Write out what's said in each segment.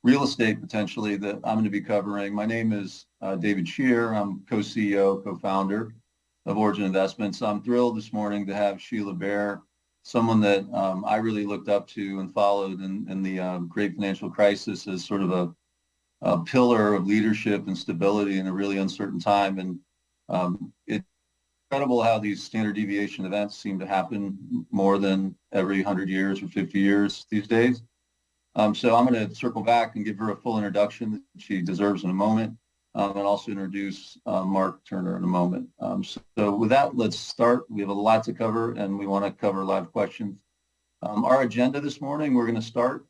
real estate potentially that I'm going to be covering. My name is David Shear. I'm co-CEO, co-founder of Origin Investments. I'm thrilled this morning to have Sheila Bair, someone that I really looked up to and followed in the great financial crisis as sort of a pillar of leadership and stability in a really uncertain time. And it's incredible how these standard deviation events seem to happen more than every 100 years or 50 years these days. So I'm going to circle back and give her a full introduction that she deserves in a moment, and also introduce Mark Turner in a moment. So with that, let's start. We have a lot to cover, and we want to cover live questions. Our agenda this morning, we're going to start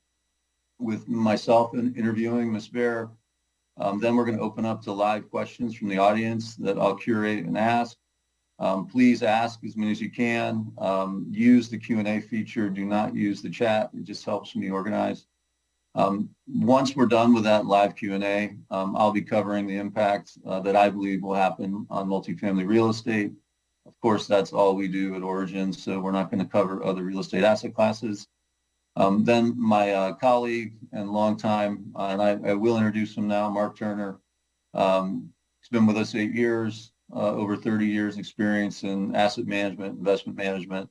with myself interviewing Ms. Bair. Then we're going to open up to live questions from the audience that I'll curate and ask. Please ask as many as you can. Use the Q&A feature. Do not use the chat. It just helps me organize. Once we're done with that live Q&A, I'll be covering the impact that I believe will happen on multifamily real estate. Of course, that's all we do at Origin, so we're not going to cover other real estate asset classes. Then my colleague and longtime, and I will introduce him now, Mark Turner. He's been with us 8 years, over 30 years experience in asset management, investment management,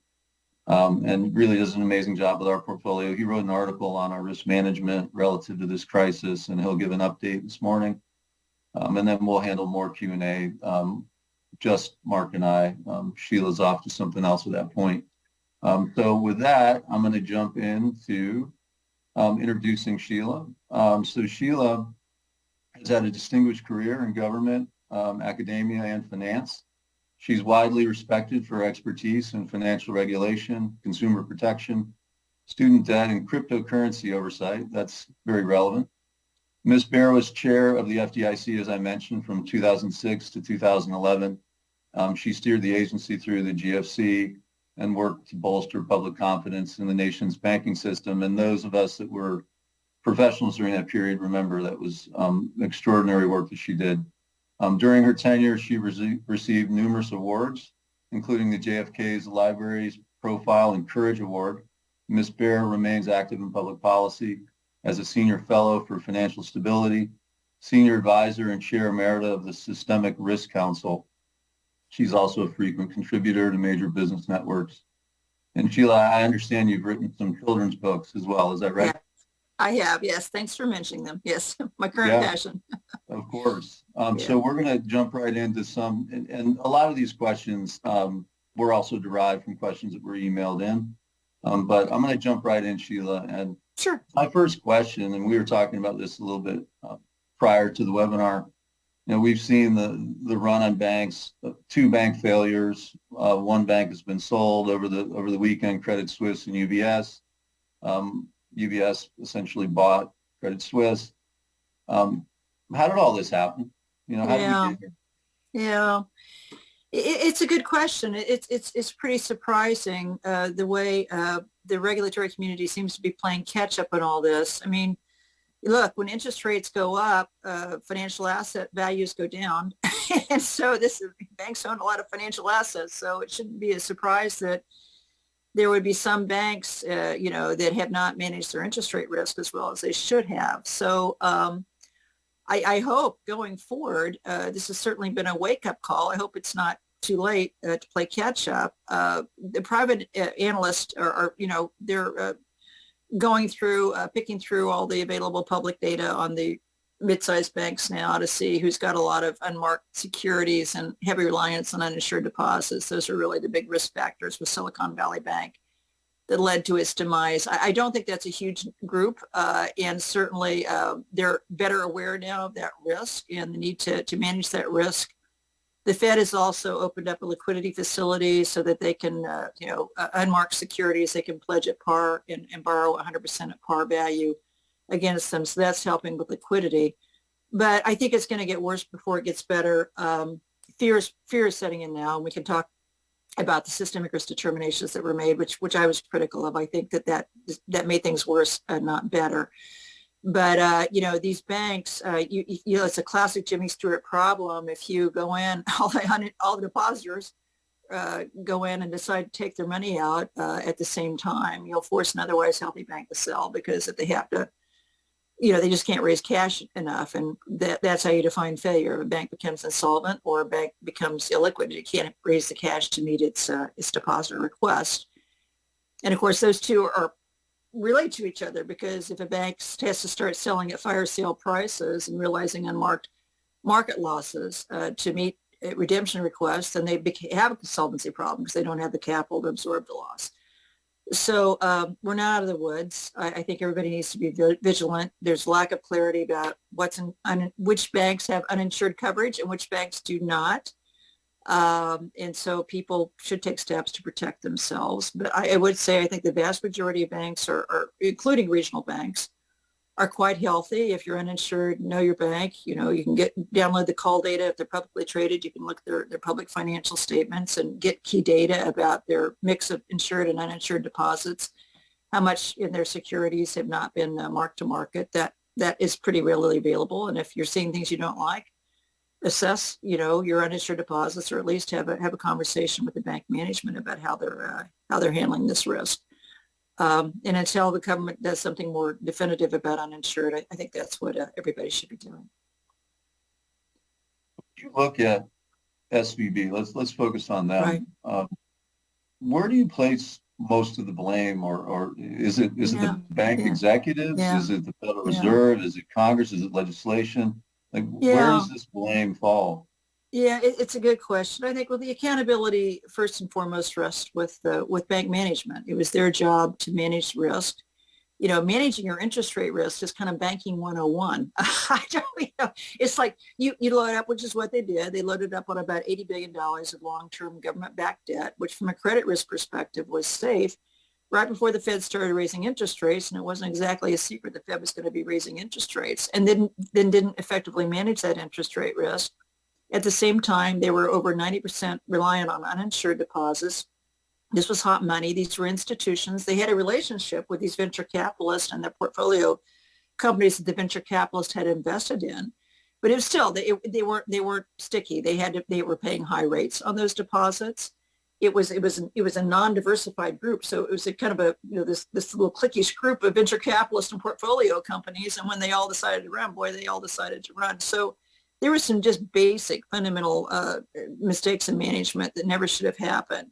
and really does an amazing job with our portfolio. He wrote an article on our risk management relative to this crisis, and he'll give an update this morning. And then we'll handle more Q&A, just Mark and I. Sheila's off to something else at that point. So with that, I'm going to jump into introducing Sheila. So Sheila has had a distinguished career in government, academia, and finance. She's widely respected for her expertise in financial regulation, consumer protection, student debt, and cryptocurrency oversight. That's very relevant. Ms. Bair was chair of the FDIC, as I mentioned, from 2006 to 2011. She steered the agency through the GFC and worked to bolster public confidence in the nation's banking system. And those of us that were professionals during that period remember that was extraordinary work that she did. During her tenure, she received numerous awards, including the JFK's Libraries Profile and Courage Award. Ms. Bair remains active in public policy as a senior fellow for financial stability, senior advisor and chair emerita of the Systemic Risk Council. She's also a frequent contributor to major business networks. And Sheila, I understand you've written some children's books as well. Is that right? Yeah, I have. Yes. Thanks for mentioning them. Yes. My current passion. Of course. So we're going to jump right into some, and a lot of these questions were also derived from questions that were emailed in. But I'm going to jump right in, Sheila. And sure. My first question, and we were talking about this a little bit prior to the webinar, we've seen the run on banks, 2 bank failures. One bank has been sold over the weekend, Credit Suisse and UBS. UBS essentially bought Credit Suisse. How did all this happen? How did we get here? Yeah, it's a good question. It's pretty surprising the way the regulatory community seems to be playing catch up on all this. I mean, look, when interest rates go up, financial asset values go down. And so banks own a lot of financial assets. So it shouldn't be a surprise that there would be some banks, that have not managed their interest rate risk as well as they should have. So I hope going forward, this has certainly been a wake-up call. I hope it's not too late to play catch-up. The private analysts are they're going through, picking through all the available public data on the mid-sized banks now to see who's got a lot of unmarked securities and heavy reliance on uninsured deposits. Those are really the big risk factors with Silicon Valley Bank that led to its demise. I don't think that's a huge group, and certainly they're better aware now of that risk and the need to manage that risk. The Fed has also opened up a liquidity facility so that they can, unmarked securities, they can pledge at par and borrow 100% at par value against them. So that's helping with liquidity. But I think it's going to get worse before it gets better. Fear is setting in now, and we can talk about the systemic risk determinations that were made, which I was critical of. I think that made things worse, not better. But, these banks, it's a classic Jimmy Stewart problem. If you go in, all the depositors go in and decide to take their money out at the same time, you'll force an otherwise healthy bank to sell, because if they have to they just can't raise cash enough. And that's how you define failure. A bank becomes insolvent or a bank becomes illiquid. It can't raise the cash to meet its depositor request. And of course, those two are relate to each other, because if a bank has to start selling at fire sale prices and realizing unmarked market losses to meet redemption requests, then they have a solvency problem because they don't have the capital to absorb the loss. So we're not out of the woods. I think everybody needs to be vigilant. There's lack of clarity about which banks have uninsured coverage and which banks do not. And so people should take steps to protect themselves. But I would say I think the vast majority of banks, are including regional banks, are quite healthy. If you're uninsured, know your bank. You can download the call data. If they're publicly traded, you can look at their public financial statements and get key data about their mix of insured and uninsured deposits, how much in their securities have not been marked to market. That is pretty readily available. And if you're seeing things you don't like, assess, your uninsured deposits, or at least have a conversation with the bank management about how they're handling this risk. And until the government does something more definitive about uninsured, I think that's what everybody should be doing. You look at SVB. Let's focus on them. Right. Where do you place most of the blame, or is it the bank executives? Yeah. Is it the Federal Reserve? Is it Congress? Is it legislation? Where does this blame fall? Yeah, it's a good question. I think the accountability first and foremost rests with bank management. It was their job to manage risk. Managing your interest rate risk is kind of banking 101. It's like you load up, which is what they did. They loaded up on about $80 billion of long-term government-backed debt, which from a credit risk perspective was safe right before the Fed started raising interest rates. And it wasn't exactly a secret the Fed was going to be raising interest rates, and then didn't effectively manage that interest rate risk. At the same time, they were over 90% reliant on uninsured deposits. This was hot money. These were institutions. They had a relationship with these venture capitalists and their portfolio companies that the venture capitalists had invested in. But it was still, they weren't sticky. They were paying high rates on those deposits. It was a non-diversified group. So it was a kind of this little cliquish group of venture capitalists and portfolio companies. And when they all decided to run, they all decided to run. So there were some just basic fundamental mistakes in management that never should have happened.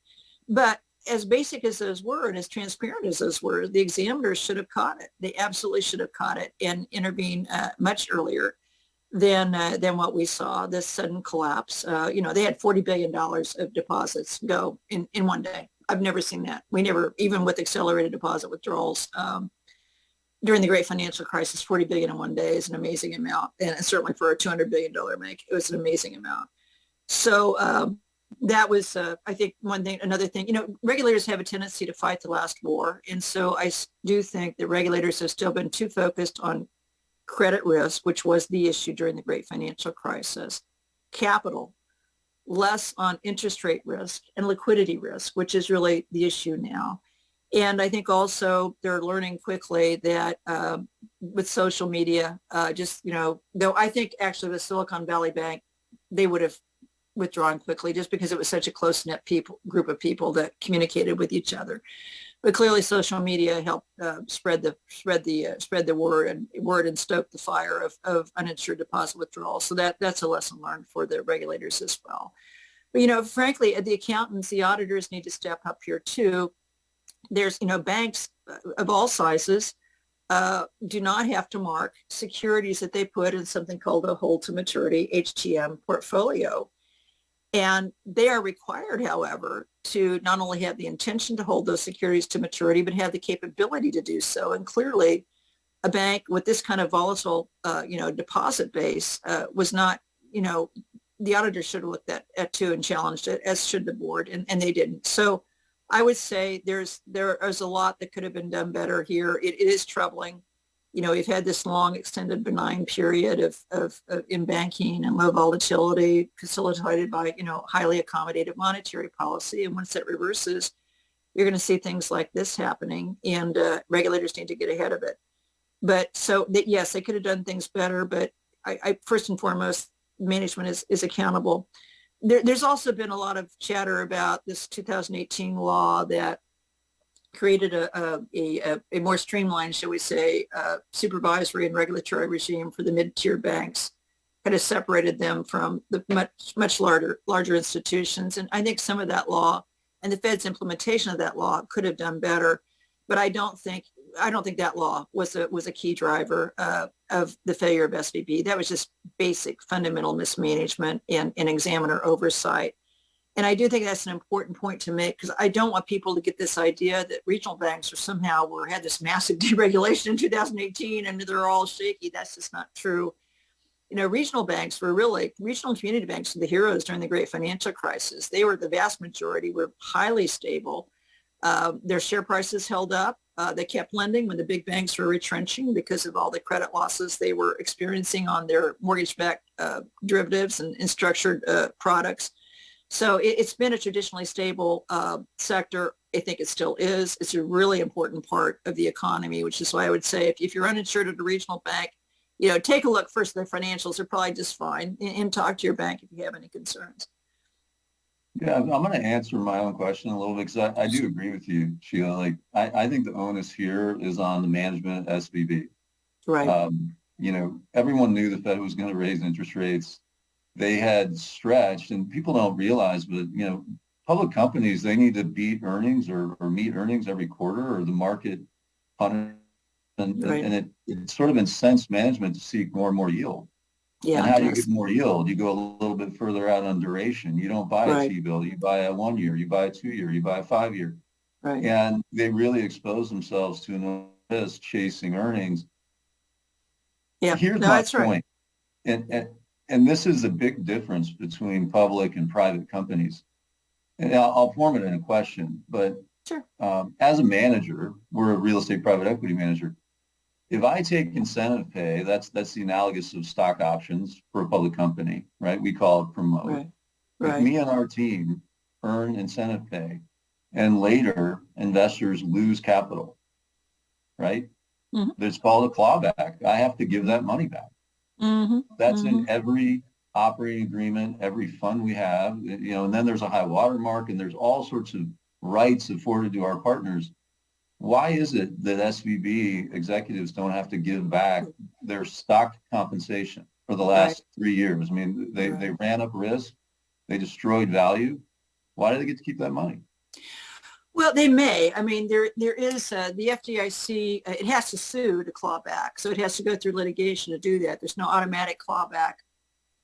But as basic as those were and as transparent as those were, the examiners should have caught it. They absolutely should have caught it and intervened much earlier than what we saw, this sudden collapse. They had $40 billion of deposits go in one day. I've never seen that. We never, even with accelerated deposit withdrawals, during the great financial crisis, 40 billion in one day is an amazing amount. And certainly for a $200 billion bank, it was an amazing amount. So that was, I think, one thing. Another thing, regulators have a tendency to fight the last war. And so I do think that regulators have still been too focused on credit risk, which was the issue during the great financial crisis, capital, less on interest rate risk and liquidity risk, which is really the issue now. And I think also they're learning quickly that with social media, though I think actually the Silicon Valley Bank, they would have withdrawn quickly just because it was such a close-knit group of people that communicated with each other. But clearly social media helped spread the word and stoke the fire of uninsured deposit withdrawals. So that's a lesson learned for the regulators as well. But, frankly, the accountants, the auditors need to step up here too. There's, banks of all sizes do not have to mark securities that they put in something called a hold to maturity, HTM portfolio. And they are required, however, to not only have the intention to hold those securities to maturity, but have the capability to do so. And clearly, a bank with this kind of volatile, deposit base was not, the auditors should have looked at too and challenged it, as should the board, and they didn't. So I would say there is a lot that could have been done better here. It is troubling. We've had this long, extended, benign period of in banking and low volatility facilitated by, highly accommodative monetary policy. And once that reverses, you're going to see things like this happening, and regulators need to get ahead of it. But so that, yes, they could have done things better, but I first and foremost, management is accountable. There's also been a lot of chatter about this 2018 law that created a more streamlined, shall we say, supervisory and regulatory regime for the mid-tier banks, kind of separated them from the much larger institutions. And I think some of that law and the Fed's implementation of that law could have done better. But I don't think that law was a key driver of the failure of SVB. That was just basic fundamental mismanagement and examiner oversight. And I do think that's an important point to make, because I don't want people to get this idea that regional banks are somehow had this massive deregulation in 2018 and they're all shaky. That's just not true. You know, regional community banks were the heroes during the great financial crisis. The vast majority were highly stable. Their share prices held up. They kept lending when the big banks were retrenching because of all the credit losses they were experiencing on their mortgage-backed derivatives and structured products. So it's been a traditionally stable sector. I think it still is. It's a really important part of the economy, which is why I would say if you're uninsured at a regional bank, you know, take a look first at the financials. They're probably just fine, and talk to your bank if you have any concerns. Yeah, I'm going to answer my own question a little bit because I do agree with you, Sheila. Like, I think the onus here is on the management at SVB. Right. You know, everyone knew the Fed was going to raise interest rates. They had stretched, and people don't realize, but, you know, public companies, they need to beat earnings or meet earnings every quarter, or the market punishes. Right. And it sort of incents management to seek more and more yield. Yeah, And it how do you does. get more yield? You go a little bit further out on duration. You don't buy a Right. T-bill. You buy a 1 year, you buy a 2 year, you buy a 5 year. Right. And they really expose themselves to an risk chasing earnings. Yeah. Here's No, my that's right. point. And this is a big difference between public and private companies. And I'll form it in a question, but Sure. as a manager, we're a real estate private equity manager. If I take incentive pay, that's the analogous of stock options for a public company, right? We call it promote. Right. If Right. me and our team earn incentive pay and later investors lose capital, right? Mm-hmm. It's called a clawback. I have to give that money back. Mm-hmm. That's Mm-hmm. in every operating agreement, every fund we have, you know, and then there's a high water mark and there's all sorts of rights afforded to our partners. Why is it that SVB executives don't have to give back their stock compensation for the Right. last 3 years? I mean, they Right. ran up risk, they destroyed value. Why do they get to keep that money? Well, they may. I mean, there is the FDIC. It has to sue to claw back, so it has to go through litigation to do that. There's no automatic clawback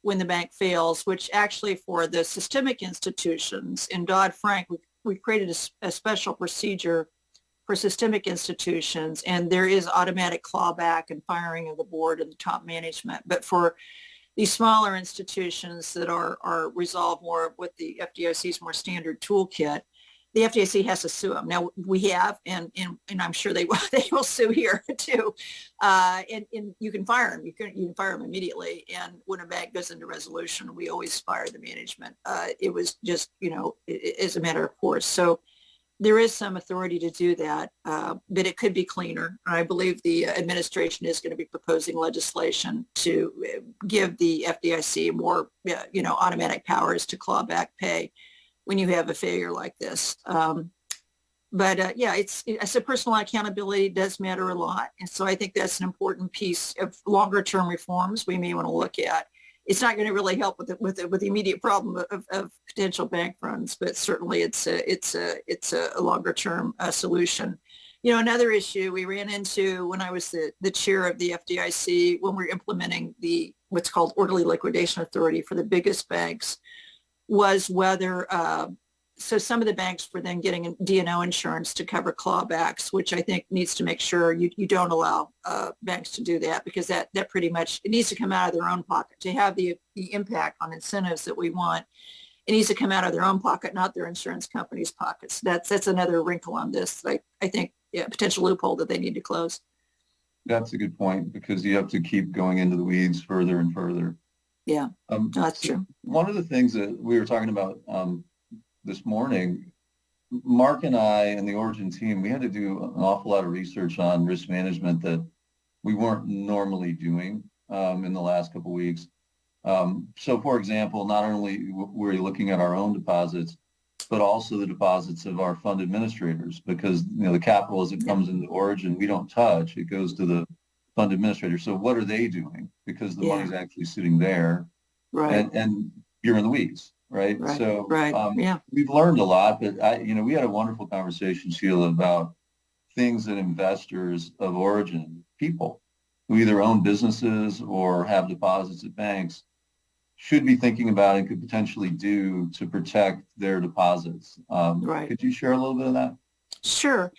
when the bank fails, which actually for the systemic institutions in Dodd-Frank, we've created a special procedure for systemic institutions, and there is automatic clawback and firing of the board and the top management. But for these smaller institutions that are resolved more with the FDIC's more standard toolkit, the FDIC has to sue them. Now we have, and I'm sure they will sue here too. And you can fire them. You can fire them immediately. And when a bank goes into resolution, we always fire the management. It was just, you know, as a matter of course. So there is some authority to do that, but it could be cleaner. I believe the administration is going to be proposing legislation to give the FDIC more, you know, automatic powers to claw back pay when you have a failure like this. But yeah, I said personal accountability does matter a lot. And so I think that's an important piece of longer term reforms we may want to look at. It's not going to really help with the immediate problem of potential bank runs, but certainly it's a longer term solution. You know, another issue we ran into when I was the chair of the FDIC when we were implementing what's called orderly liquidation authority for the biggest banks was whether so some of the banks were then getting D&O insurance to cover clawbacks, which I think needs to make sure you don't allow banks to do that, because that pretty much, it needs to come out of their own pocket to have the impact on incentives that we want. It needs to come out of their own pocket, not their insurance company's pockets. That's another wrinkle on this. I think, yeah, potential loophole that they need to close. That's a good point, because you have to keep going into the weeds further and further. Yeah, no, that's So true. one of the things that we were talking about this morning, Mark and I and the Origin team, we had to do an awful lot of research on risk management that we weren't normally doing in the last couple of weeks. So for example, not only were we looking at our own deposits, but also the deposits of our fund administrators, because the capital as it Yeah. comes into Origin, we don't touch. It goes to the fund administrator. So what are they doing? Because the Yeah. money's actually sitting there, Right. and you're in the weeds, right? Right. So Right. Yeah. we've learned a lot, but we had a wonderful conversation, Sheila, about things that investors of Origin, people who either own businesses or have deposits at banks, should be thinking about and could potentially do to protect their deposits. Right. Could you share a little bit of that? Sure.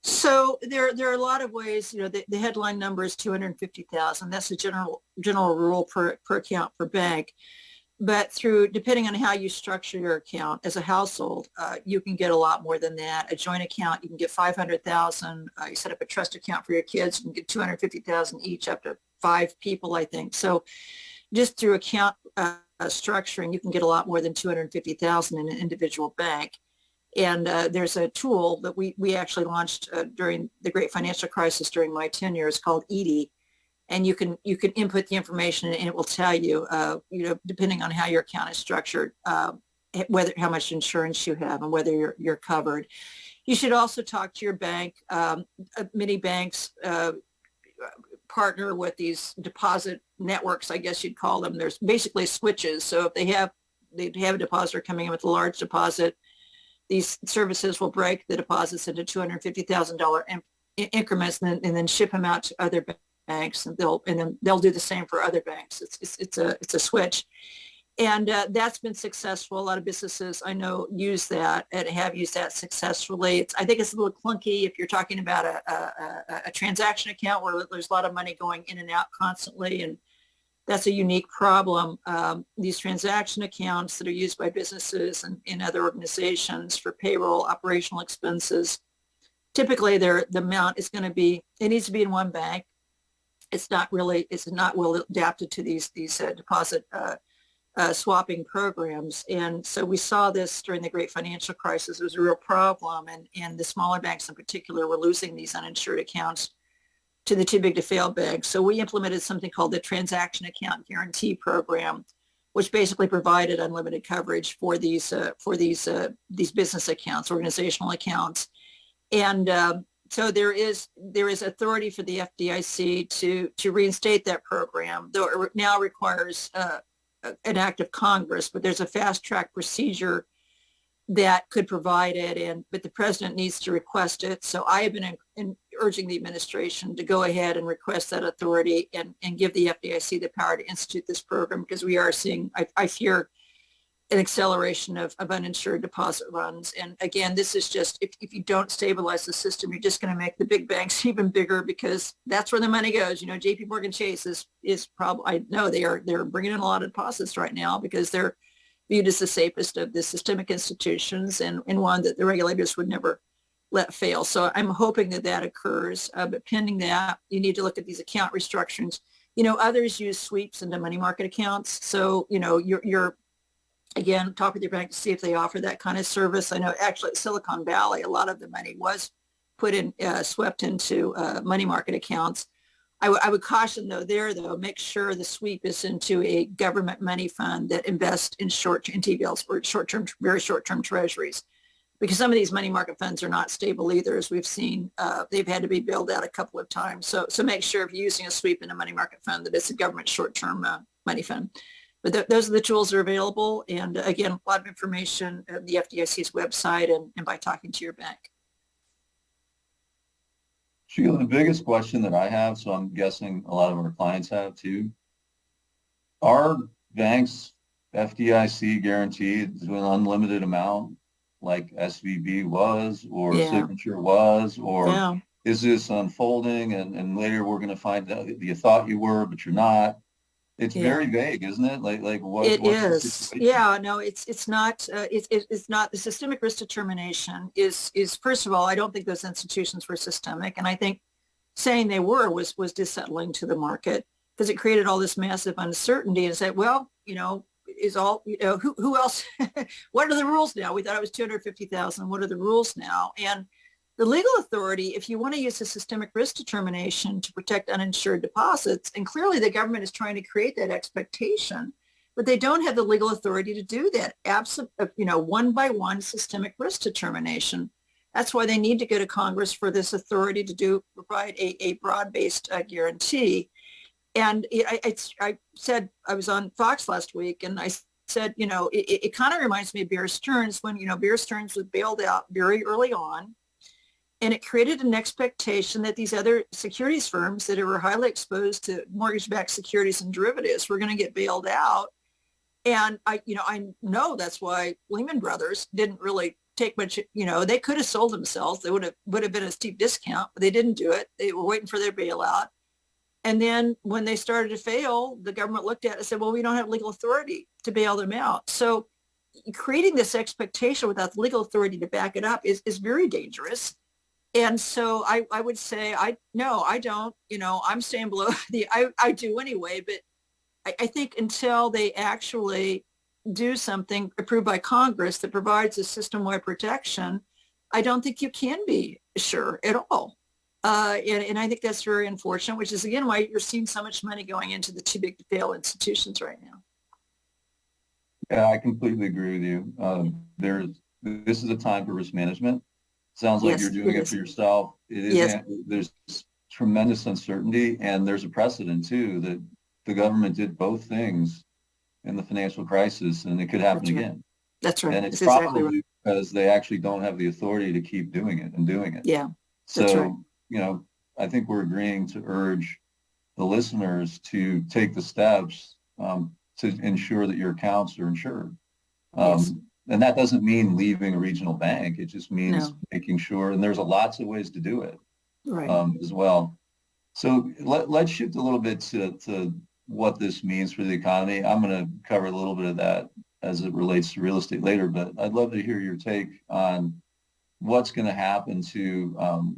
So there are a lot of ways. The headline number is 250,000. That's the general rule per account per bank. But depending on how you structure your account as a household, you can get a lot more than that. A joint account, you can get 500,000. You set up a trust account for your kids, you can get 250,000 each, up to 5 people, I think. So just through account structuring, you can get a lot more than 250,000 in an individual bank. And there's a tool that we actually launched during the great financial crisis during my tenure. It's called Edie. And you can input the information and it will tell you, depending on how your account is structured, how much insurance you have and whether you're covered. You should also talk to your bank. Many banks partner with these deposit networks, I guess you'd call them. There's basically switches. So if they have a depositor coming in with a large deposit, these services will break the deposits into $250,000 increments and then ship them out to other banks, and they'll do the same for other banks. It's a switch, and that's been successful. A lot of businesses I know use that and have used that successfully. I think it's a little clunky if you're talking about a transaction account where there's a lot of money going in and out constantly, and that's a unique problem. These transaction accounts that are used by businesses and other organizations for payroll, operational expenses, typically the amount is going to be, it needs to be in one bank. It's not well adapted to these deposit swapping programs. And so we saw this during the great financial crisis. It was a real problem. And the smaller banks in particular were losing these uninsured accounts to the too big to fail banks. So we implemented something called the Transaction Account Guarantee Program, which basically provided unlimited coverage for these business accounts, organizational accounts. And so there is authority for the FDIC to reinstate that program, though it now requires an act of Congress, but there's a fast track procedure that could provide it, but the president needs to request it. So I have been urging the administration to go ahead and request that authority and give the FDIC the power to institute this program, because we are seeing, I fear, an acceleration of uninsured deposit runs. And again, this is just, if you don't stabilize the system, you're just going to make the big banks even bigger, because that's where the money goes. JP Morgan Chase is probably, I know they're bringing in a lot of deposits right now because they're viewed as the safest of the systemic institutions, and one that the regulators would never let fail. So I'm hoping that occurs. But pending that, you need to look at these account restructurings. Others use sweeps into money market accounts. So, you're again, talk with your bank to see if they offer that kind of service. I know actually at Silicon Valley, a lot of the money was swept into money market accounts. I would caution though, make sure the sweep is into a government money fund that invests in T-bills or very short-term treasuries, because some of these money market funds are not stable either, as we've seen. They've had to be bailed out a couple of times. So make sure if you're using a sweep in a money market fund that it's a government short-term money fund. But those are the tools that are available. And again, a lot of information at the FDIC's website and by talking to your bank. Sheila, the biggest question that I have, so I'm guessing a lot of our clients have too, are banks FDIC guaranteed to an unlimited amount like SVB was, or Signature was, or is this unfolding and later we're going to find out that you thought you were, but you're not? It's very vague, isn't it? Like what? It is. Yeah, no, it's not. It's not. The systemic risk determination is first of all, I don't think those institutions were systemic, and I think saying they were was dissettling to the market, because it created all this massive uncertainty and said, well, is all, who else? What are the rules now? We thought it was 250,000. What are the rules now? And the legal authority, if you want to use a systemic risk determination to protect uninsured deposits, and clearly the government is trying to create that expectation, but they don't have the legal authority to do that, absent of, one by one systemic risk determination. That's why they need to go to Congress for this authority to provide a broad-based guarantee. And I said, I was on Fox last week, and I said, it kind of reminds me of Bear Stearns when, Bear Stearns was bailed out very early on. And it created an expectation that these other securities firms that were highly exposed to mortgage-backed securities and derivatives were going to get bailed out. And I know that's why Lehman Brothers didn't really take much, they could have sold themselves. They would have been a steep discount, but they didn't do it. They were waiting for their bailout. And then when they started to fail, the government looked at it and said, well, we don't have legal authority to bail them out. So creating this expectation without the legal authority to back it up is very dangerous. And so I would say, I don't, I'm staying below I do anyway, but I think until they actually do something approved by Congress that provides a system-wide protection, I don't think you can be sure at all. And I think that's very unfortunate, which is, again, why you're seeing so much money going into the too big to fail institutions right now. Yeah, I completely agree with you. This is a time for risk management. Sounds like you're doing it for yourself. It is. Yes. There's tremendous uncertainty, and there's a precedent too that the government did both things in the financial crisis, and it could happen again. That's right. And it's probably exactly because they actually don't have the authority to keep doing it and doing it. Yeah. That's right. I think we're agreeing to urge the listeners to take the steps to ensure that your accounts are insured. Yes. And that doesn't mean leaving a regional bank. It just means making sure, and there's lots of ways to do it as well. So let's shift a little bit to what this means for the economy. I'm going to cover a little bit of that as it relates to real estate later, but I'd love to hear your take on what's going to happen to,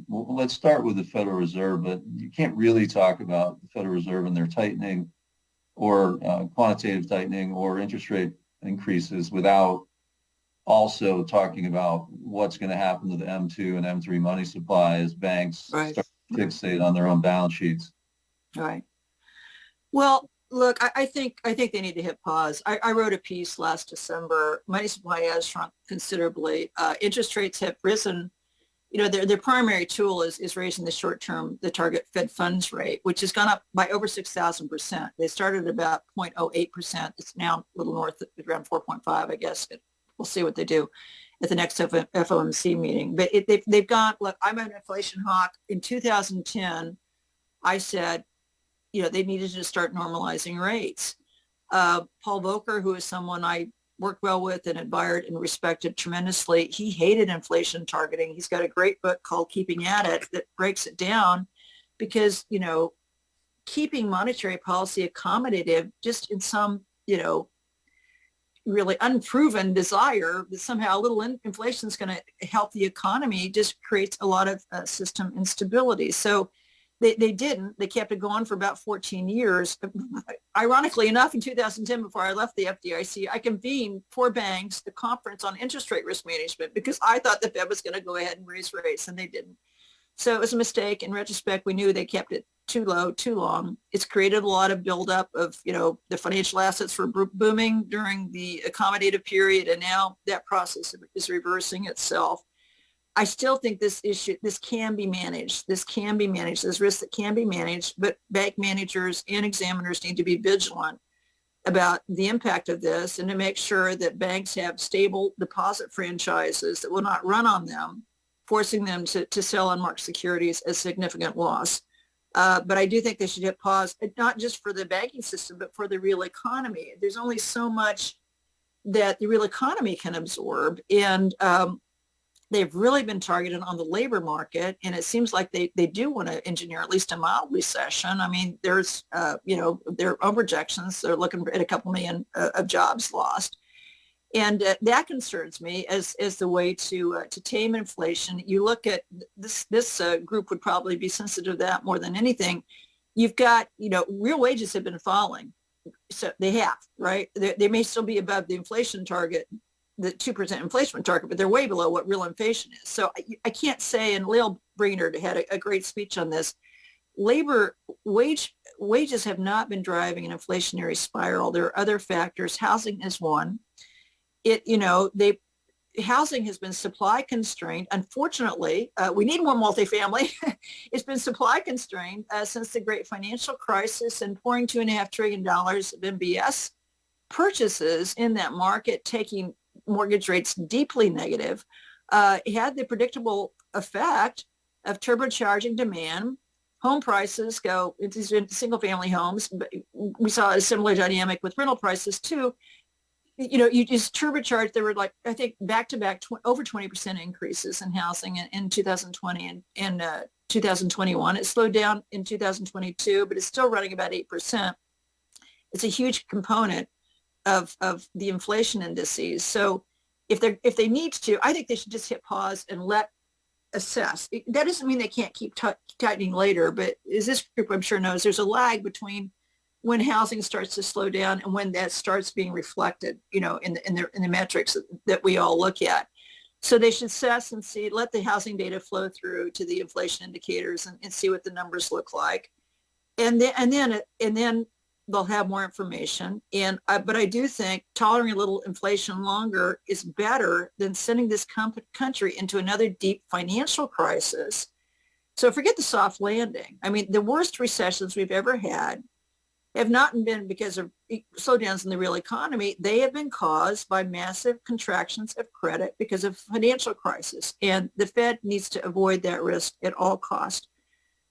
well, let's start with the Federal Reserve, but you can't really talk about the Federal Reserve and their tightening or quantitative tightening or interest rate increases without also talking about what's going to happen to the M2 and M3 money supply as banks start to fixate on their own balance sheets. Right. Well, look, I think they need to hit pause. I wrote a piece last December. Money supply has shrunk considerably. Interest rates have risen. Their primary tool is raising the target Fed funds rate, which has gone up by over 6,000%. They started at about 0.08%. It's now a little north, around 4.5, I guess. We'll see what they do at the next FOMC meeting. But they've gone, look, I'm an inflation hawk. In 2010, I said, they needed to start normalizing rates. Paul Volcker, who is someone I worked well with and admired and respected tremendously, he hated inflation targeting. He's got a great book called Keeping at It that breaks it down because, keeping monetary policy accommodative just in some, really unproven desire that somehow a little inflation is going to help the economy just creates a lot of system instability. So they didn't. They kept it going for about 14 years. Ironically enough, in 2010, before I left the FDIC, I convened for banks a conference on interest rate risk management because I thought the Fed was going to go ahead and raise rates, and they didn't. So it was a mistake. In retrospect, we knew they kept it too low, too long. It's created a lot of buildup of, the financial assets were booming during the accommodative period, and now that process is reversing itself. I still think this can be managed. There's risks that can be managed, but bank managers and examiners need to be vigilant about the impact of this and to make sure that banks have stable deposit franchises that will not run on them, forcing them to sell unmarked securities at significant loss. But I do think they should hit pause, not just for the banking system, but for the real economy. There's only so much that the real economy can absorb. And they've really been targeted on the labor market. And it seems like they do want to engineer at least a mild recession. I mean, there's, their own projections, they're looking at a couple million of jobs lost. And that concerns me as the way to tame inflation. You look at this group would probably be sensitive to that more than anything. You've got, real wages have been falling. So they have, right? They may still be above the inflation target, the 2% inflation target, but they're way below what real inflation is. So I can't say, and Lael Brainerd had a great speech on this. labor wages have not been driving an inflationary spiral. There are other factors. Housing is one. Housing has been supply constrained. Unfortunately, we need more multifamily. It's been supply constrained since the great financial crisis, and pouring $2.5 trillion of MBS purchases in that market, taking mortgage rates deeply negative, had the predictable effect of turbocharging demand. Home prices go into single family homes. But we saw a similar dynamic with rental prices too. You just turbocharged. There were, like, I think, back-to-back over 20% increases in housing in 2020 and 2021. It slowed down in 2022, but it's still running about 8%. It's a huge component of the inflation indices. So if they need to, I think they should just hit pause and assess. That doesn't mean they can't keep tightening later, but as this group I'm sure knows, there's a lag between when housing starts to slow down and when that starts being reflected, in the metrics that we all look at. So they should assess and see, let the housing data flow through to the inflation indicators and see what the numbers look like. And then they'll have more information. But I do think tolerating a little inflation longer is better than sending this country into another deep financial crisis. So forget the soft landing. I mean, the worst recessions we've ever had have not been because of slowdowns in the real economy. They have been caused by massive contractions of credit because of financial crisis. And the Fed needs to avoid that risk at all costs.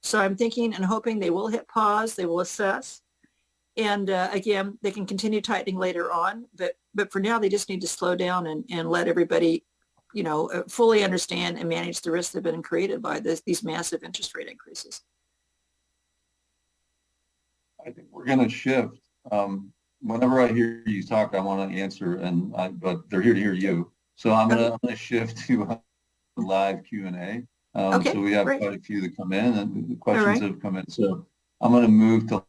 So I'm thinking and hoping they will hit pause, they will assess. And again, they can continue tightening later on. But for now, they just need to slow down and let everybody, fully understand and manage the risks that have been created by these massive interest rate increases. I think we're going to shift. Whenever I hear you talk, I want to answer, but they're here to hear you. So I'm going to shift to live Q&A. Okay, so we have great. quite a few that come in, and the questions have come in. So I'm going to move to,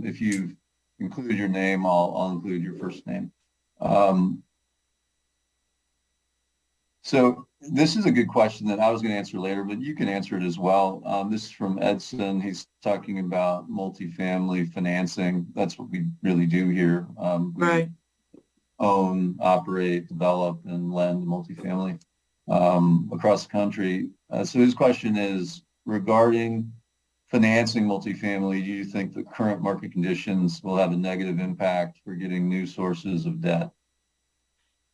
if you've included your name, I'll include your first name. So this is a good question that I was going to answer later, but you can answer it as well. This is from Edson. He's talking about multifamily financing. That's what we really do here. We own, operate, develop, and lend multifamily across the country. So his question is, regarding financing multifamily, do you think the current market conditions will have a negative impact for getting new sources of debt?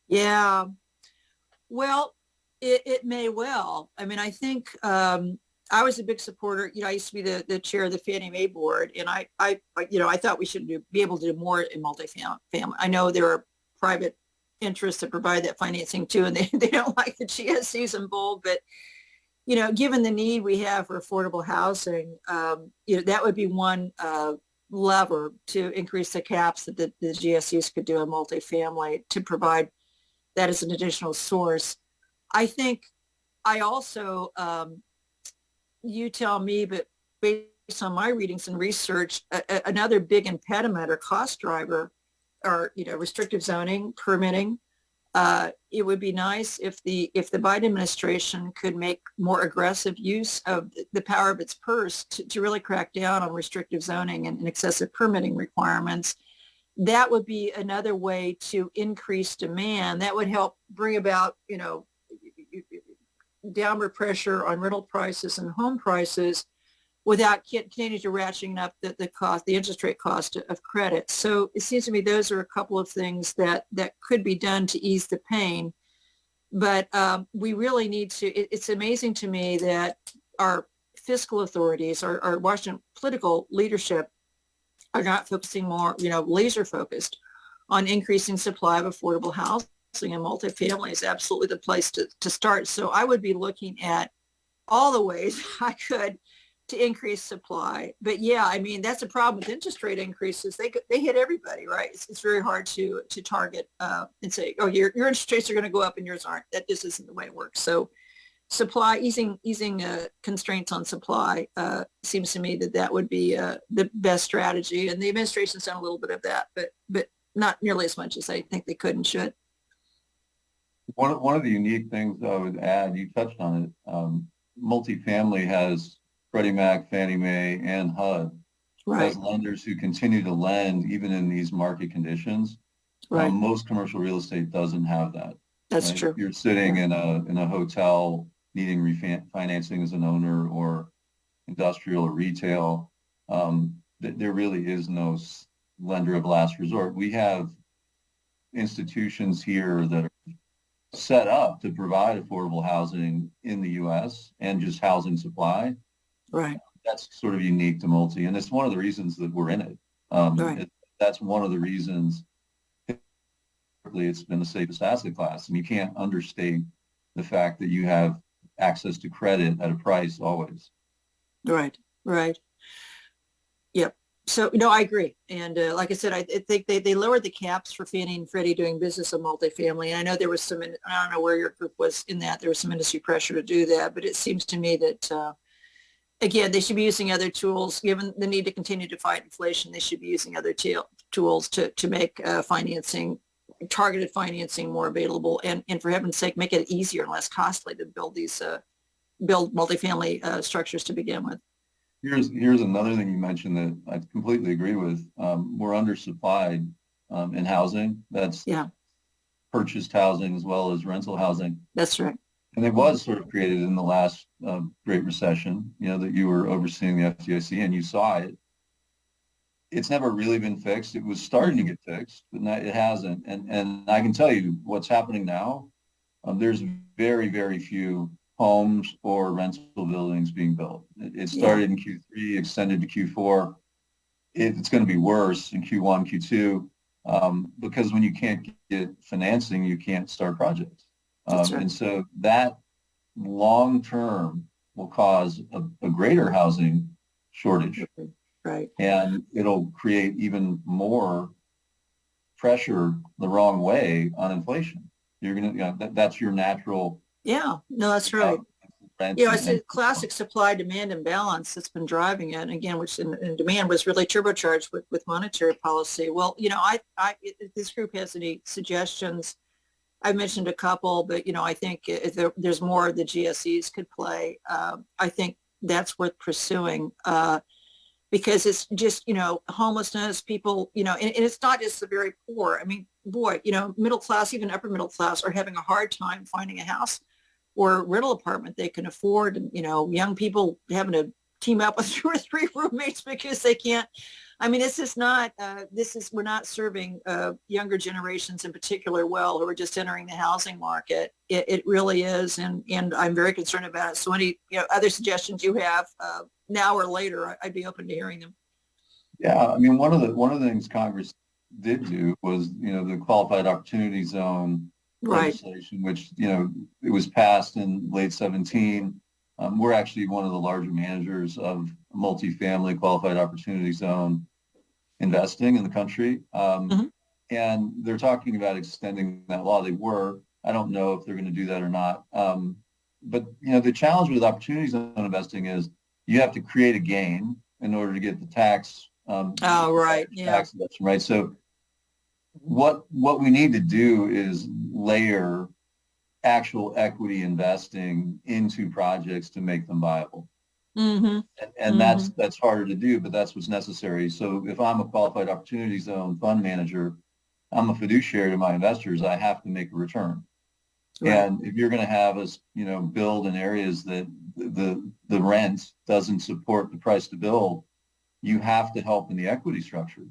Yeah. Well, it may well. I mean, I think I was a big supporter. I used to be the chair of the Fannie Mae board, and I thought we should be able to do more in multifamily. I know there are private interests that provide that financing too, and they don't like the GSEs in bold. But given the need we have for affordable housing, that would be one lever to increase the caps that the GSEs could do in multifamily to provide that as an additional source. I think I also, you tell me, but based on my readings and research, another big impediment or cost driver are, restrictive zoning, permitting. It would be nice if the Biden administration could make more aggressive use of the power of its purse to really crack down on restrictive zoning and excessive permitting requirements. That would be another way to increase demand. That would help bring about, downward pressure on rental prices and home prices without continuing to ratcheting up the interest rate cost of credit. So it seems to me those are a couple of things that could be done to ease the pain. But we really need to, it's amazing to me that our fiscal authorities, our Washington political leadership are not focusing more, laser focused on increasing supply of affordable housing, and multifamily is absolutely the place to start. So I would be looking at all the ways I could to increase supply. But yeah, I mean, that's a problem with interest rate increases. They hit everybody, right? It's very hard to target and say, oh, your interest rates are going to go up and yours aren't. That just isn't the way it works. So supply, easing constraints on supply seems to me that would be the best strategy. And the administration's done a little bit of that, but not nearly as much as I think they could and should. One of the unique things I would add, you touched on it, multifamily has Freddie Mac, Fannie Mae, and HUD Right, as lenders who continue to lend even in these market conditions. right. Most commercial real estate doesn't have that, That's right? true. You're sitting Yeah. in a hotel needing refinancing as an owner or industrial or retail. There really is no lender of last resort. We have institutions here that are set up to provide affordable housing in the U.S. and just housing supply. Right, That's sort of unique to multi, and it's one of the reasons that we're in it. right. That's one of the reasons it's been the safest asset class, and you can't understate the fact that you have access to credit at a price always. Right, right. Yep. So, no, I agree. And like I said, I think they lowered the caps for Fannie and Freddie doing business of multifamily. And I know there was some, I don't know where your group was in that. There was some industry pressure to do that. But it seems to me that, again, they should be using other tools. Given the need to continue to fight inflation, they should be using other tools to make financing, targeted financing more available. And for heaven's sake, make it easier and less costly to build multifamily structures to begin with. Here's another thing you mentioned that I completely agree with. We're undersupplied in housing. That's Yeah, purchased housing as well as rental housing. that's right. And it was sort of created in the last Great Recession, that you were overseeing the FDIC and you saw it. It's never really been fixed. It was starting to get fixed, but it hasn't. And I can tell you what's happening now. There's very, very few homes or rental buildings being built. It Yeah, started in Q3, extended to Q4. It's going to be worse in Q1, Q2, because when you can't get financing, you can't start projects. that's right. And so that long term will cause a greater housing shortage, Right. and it'll create even more pressure the wrong way on inflation. You're going to, that's your natural Yeah, no, that's uh, right. rent It's a classic supply demand imbalance that's been driving it. And again, which in demand was really turbocharged with monetary policy. Well, if this group has any suggestions, I've mentioned a couple, but I think if there's more the GSEs could play. I think that's worth pursuing because it's just homelessness, people, and it's not just the very poor. I mean, boy, middle class, even upper middle class, are having a hard time finding a house or rental apartment they can afford. And young people having to team up with 2 or 3 roommates because they can't. I mean, this is not, we're not serving younger generations in particular well who are just entering the housing market. It really is. And I'm very concerned about it. So any other suggestions you have now or later, I'd be open to hearing them. Yeah, I mean, one of the things Congress did do was, the qualified opportunity zone Right. legislation, which, it was passed in late 17. We're actually one of the larger managers of multifamily qualified opportunity zone investing in the country. Mhm. And they're talking about extending that law. They were. I don't know if they're going to do that or not. But, the challenge with opportunity zone investing is you have to create a gain in order to get the tax Oh, right. Yeah. tax deduction, right? So what we need to do is layer actual equity investing into projects to make them viable. Mm-hmm. And Mm-hmm. that's harder to do, but that's what's necessary. So if I'm a qualified opportunity zone fund manager, I'm a fiduciary to my investors. I have to make a return. Right. And if you're going to have us, build in areas that the rent doesn't support the price to build, you have to help in the equity structure,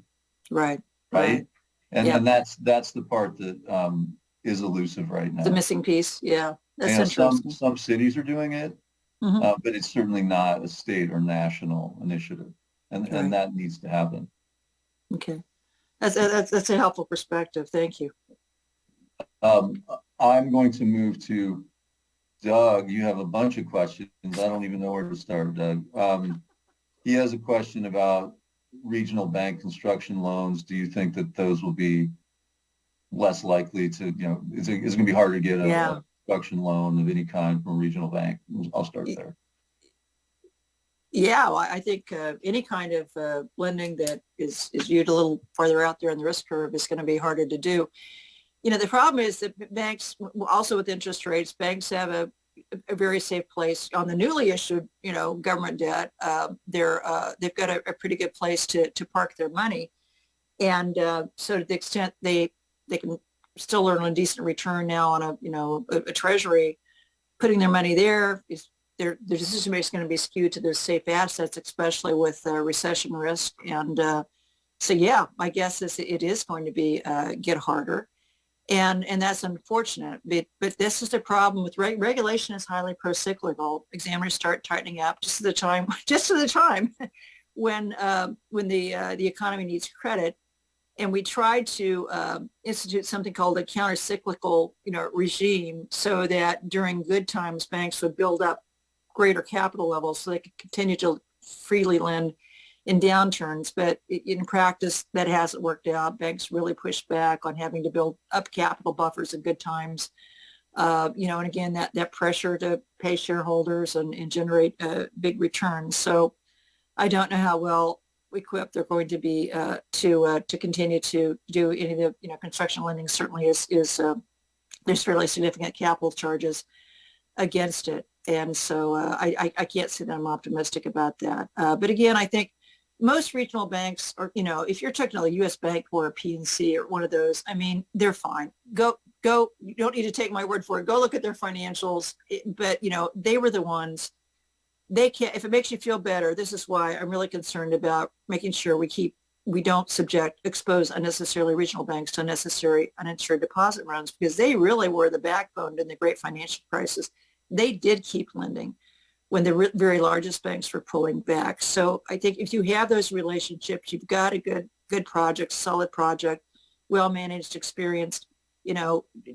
Right. right? Right. And Yeah. and that's the part that is elusive right The now. missing piece. Yeah. That's And interesting. some cities are doing it, Mm-hmm. but it's certainly not a state or national initiative, and Right. that needs to happen. Okay. That's a helpful perspective. Thank you. Um, I'm going to move to Doug. You have a bunch of questions. I don't even know where to start, Doug. He has a question about regional bank construction loans. Do you think that those will be less likely to, is it going to be harder to get Yeah. a construction loan of any kind from a regional bank? I'll start there. Yeah, well, I think any kind of lending that is viewed a little farther out there on the risk curve is going to be harder to do. The problem is that banks, also with interest rates, banks have a very safe place. On the newly issued, government debt, they've got a pretty good place to park their money. And so to the extent they can still earn a decent return now on a treasury, putting their money there is their decision making is going to be skewed to those safe assets, especially with recession risk. And so, yeah, my guess is it is going to be get harder. And that's unfortunate. But this is the problem with regulation is highly pro-cyclical. Examiners start tightening up just at the time when the economy needs credit. And we tried to institute something called a counter-cyclical, regime, so that during good times, banks would build up greater capital levels so they could continue to freely lend in downturns. But in practice, that hasn't worked out. Banks really pushed back on having to build up capital buffers in good times. And again, that pressure to pay shareholders and generate big returns. So I don't know how well equipped they're going to be to continue to do any of the construction lending. Certainly is there's fairly significant capital charges against it, and so I can't say that I'm optimistic about that. But again, I think most regional banks are, if you're talking to a U.S. Bank or a PNC or one of those, I mean, they're fine. Go. You don't need to take my word for it. Go look at their financials. But they were the ones. They can't, if it makes you feel better, this is why I'm really concerned about making sure we don't expose unnecessarily regional banks to unnecessary uninsured deposit runs, because they really were the backbone in the great financial crisis. They did keep lending when the very largest banks were pulling back. So I think if you have those relationships, you've got a good project, solid project, well-managed, experienced,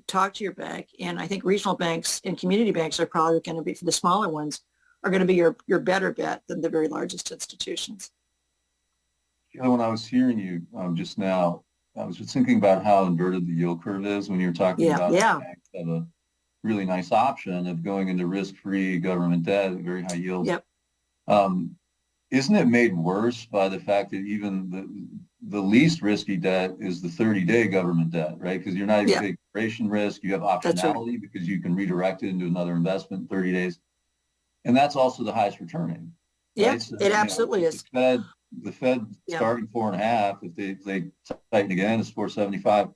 talk to your bank. And I think regional banks and community banks are probably going to be, for the smaller ones, are going to be your better bet than the very largest institutions. When I was hearing you just now, I was just thinking about how inverted the yield curve is when you're talking about banks have a really nice option of going into risk-free government debt at very high yields. Yep. Isn't it made worse by the fact that even the least risky debt is the 30-day government debt, right? Because you're not even taking duration risk. You have optionality because you can redirect it into another investment in 30 days. And that's also the highest returning. Yeah, right? So, it absolutely is. The Fed starting 4.5, if they tighten again, it's 4.75.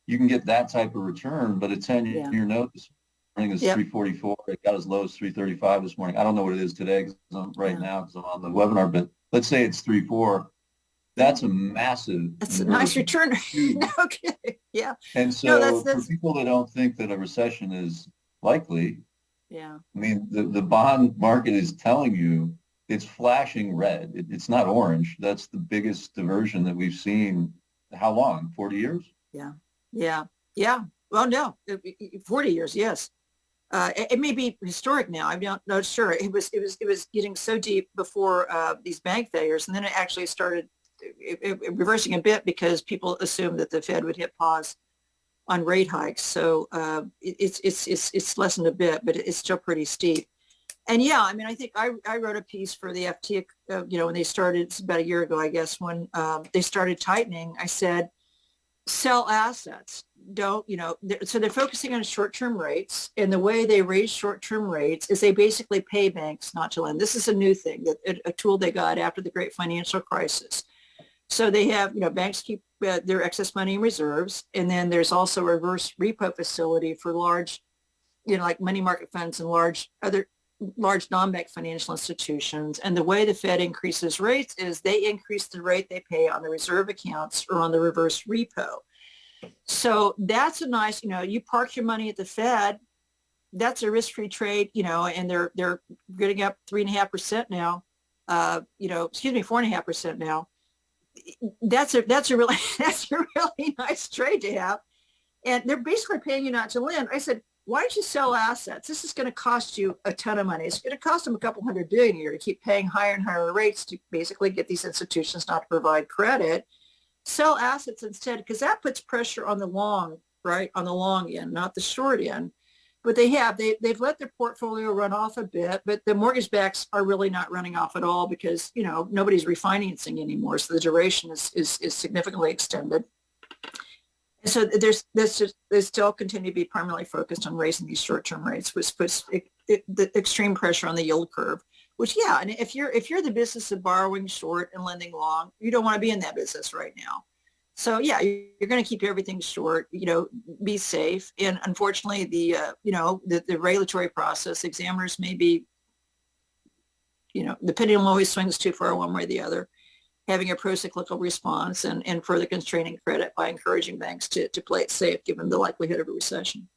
You can get that type of return, but a 10-year note this morning is 3.44. It got as low as 3.35 this morning. I don't know what it is today because I'm on the webinar, but let's say it's 3.4. That's a massive. That's a nice return. Okay. Yeah. And so for people that don't think that a recession is likely, I mean, the bond market is telling you it's flashing red. It's not orange. That's the biggest diversion that we've seen. How long? 40 years? Yeah. Well, no, 40 years. Yes. It may be historic now. I'm not sure. It was getting so deep before these bank failures, and then it actually started reversing a bit because people assumed that the Fed would hit pause on rate hikes. So it's lessened a bit, but it's still pretty steep. And I mean, I think I wrote a piece for the FT, when they started, it's about a year ago, I guess, when they started tightening. I said, sell assets. Don't, so they're focusing on short-term rates. And the way they raise short-term rates is they basically pay banks not to lend. This is a new thing, a tool they got after the great financial crisis. So they have, banks keep their excess money in reserves. And then there's also a reverse repo facility for large, like money market funds and large non-bank financial institutions. And the way the Fed increases rates is they increase the rate they pay on the reserve accounts or on the reverse repo. So that's a nice, you park your money at the Fed, that's a risk-free trade, and they're getting up 3.5% now, 4.5% now. That's a really nice trade to have. And they're basically paying you not to lend. I said, why don't you sell assets? This is going to cost you a ton of money. It's going to cost them a couple $100 billion a year to keep paying higher and higher rates to basically get these institutions not to provide credit. Sell assets instead, because that puts pressure on the long, right? On the long end, not the short end. But they've let their portfolio run off a bit, but the mortgage backs are really not running off at all because, nobody's refinancing anymore. So the duration is significantly extended. So they still continue to be primarily focused on raising these short-term rates, which puts the extreme pressure on the yield curve, which, yeah, and if you're the business of borrowing short and lending long, you don't want to be in that business right now. So yeah, you're going to keep everything short, be safe. And unfortunately, the regulatory process, examiners may be, the pendulum always swings too far one way or the other, having a pro-cyclical response and further constraining credit by encouraging banks to play it safe given the likelihood of a recession.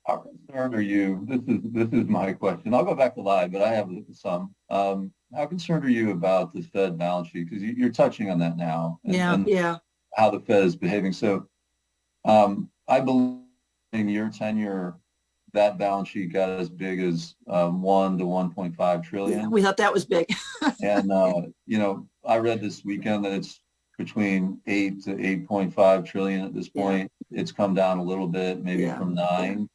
How concerned are you? This is my question. I'll go back to live, but I have some. How concerned are you about the Fed balance sheet? Because you're touching on that now, Yeah. how the Fed is behaving. So I believe in your tenure, that balance sheet got as big as 1 to 1.5 trillion. Yeah, we thought that was big. And I read this weekend that it's between 8 to 8.5 trillion at this point. Yeah. It's come down a little bit, maybe from 9.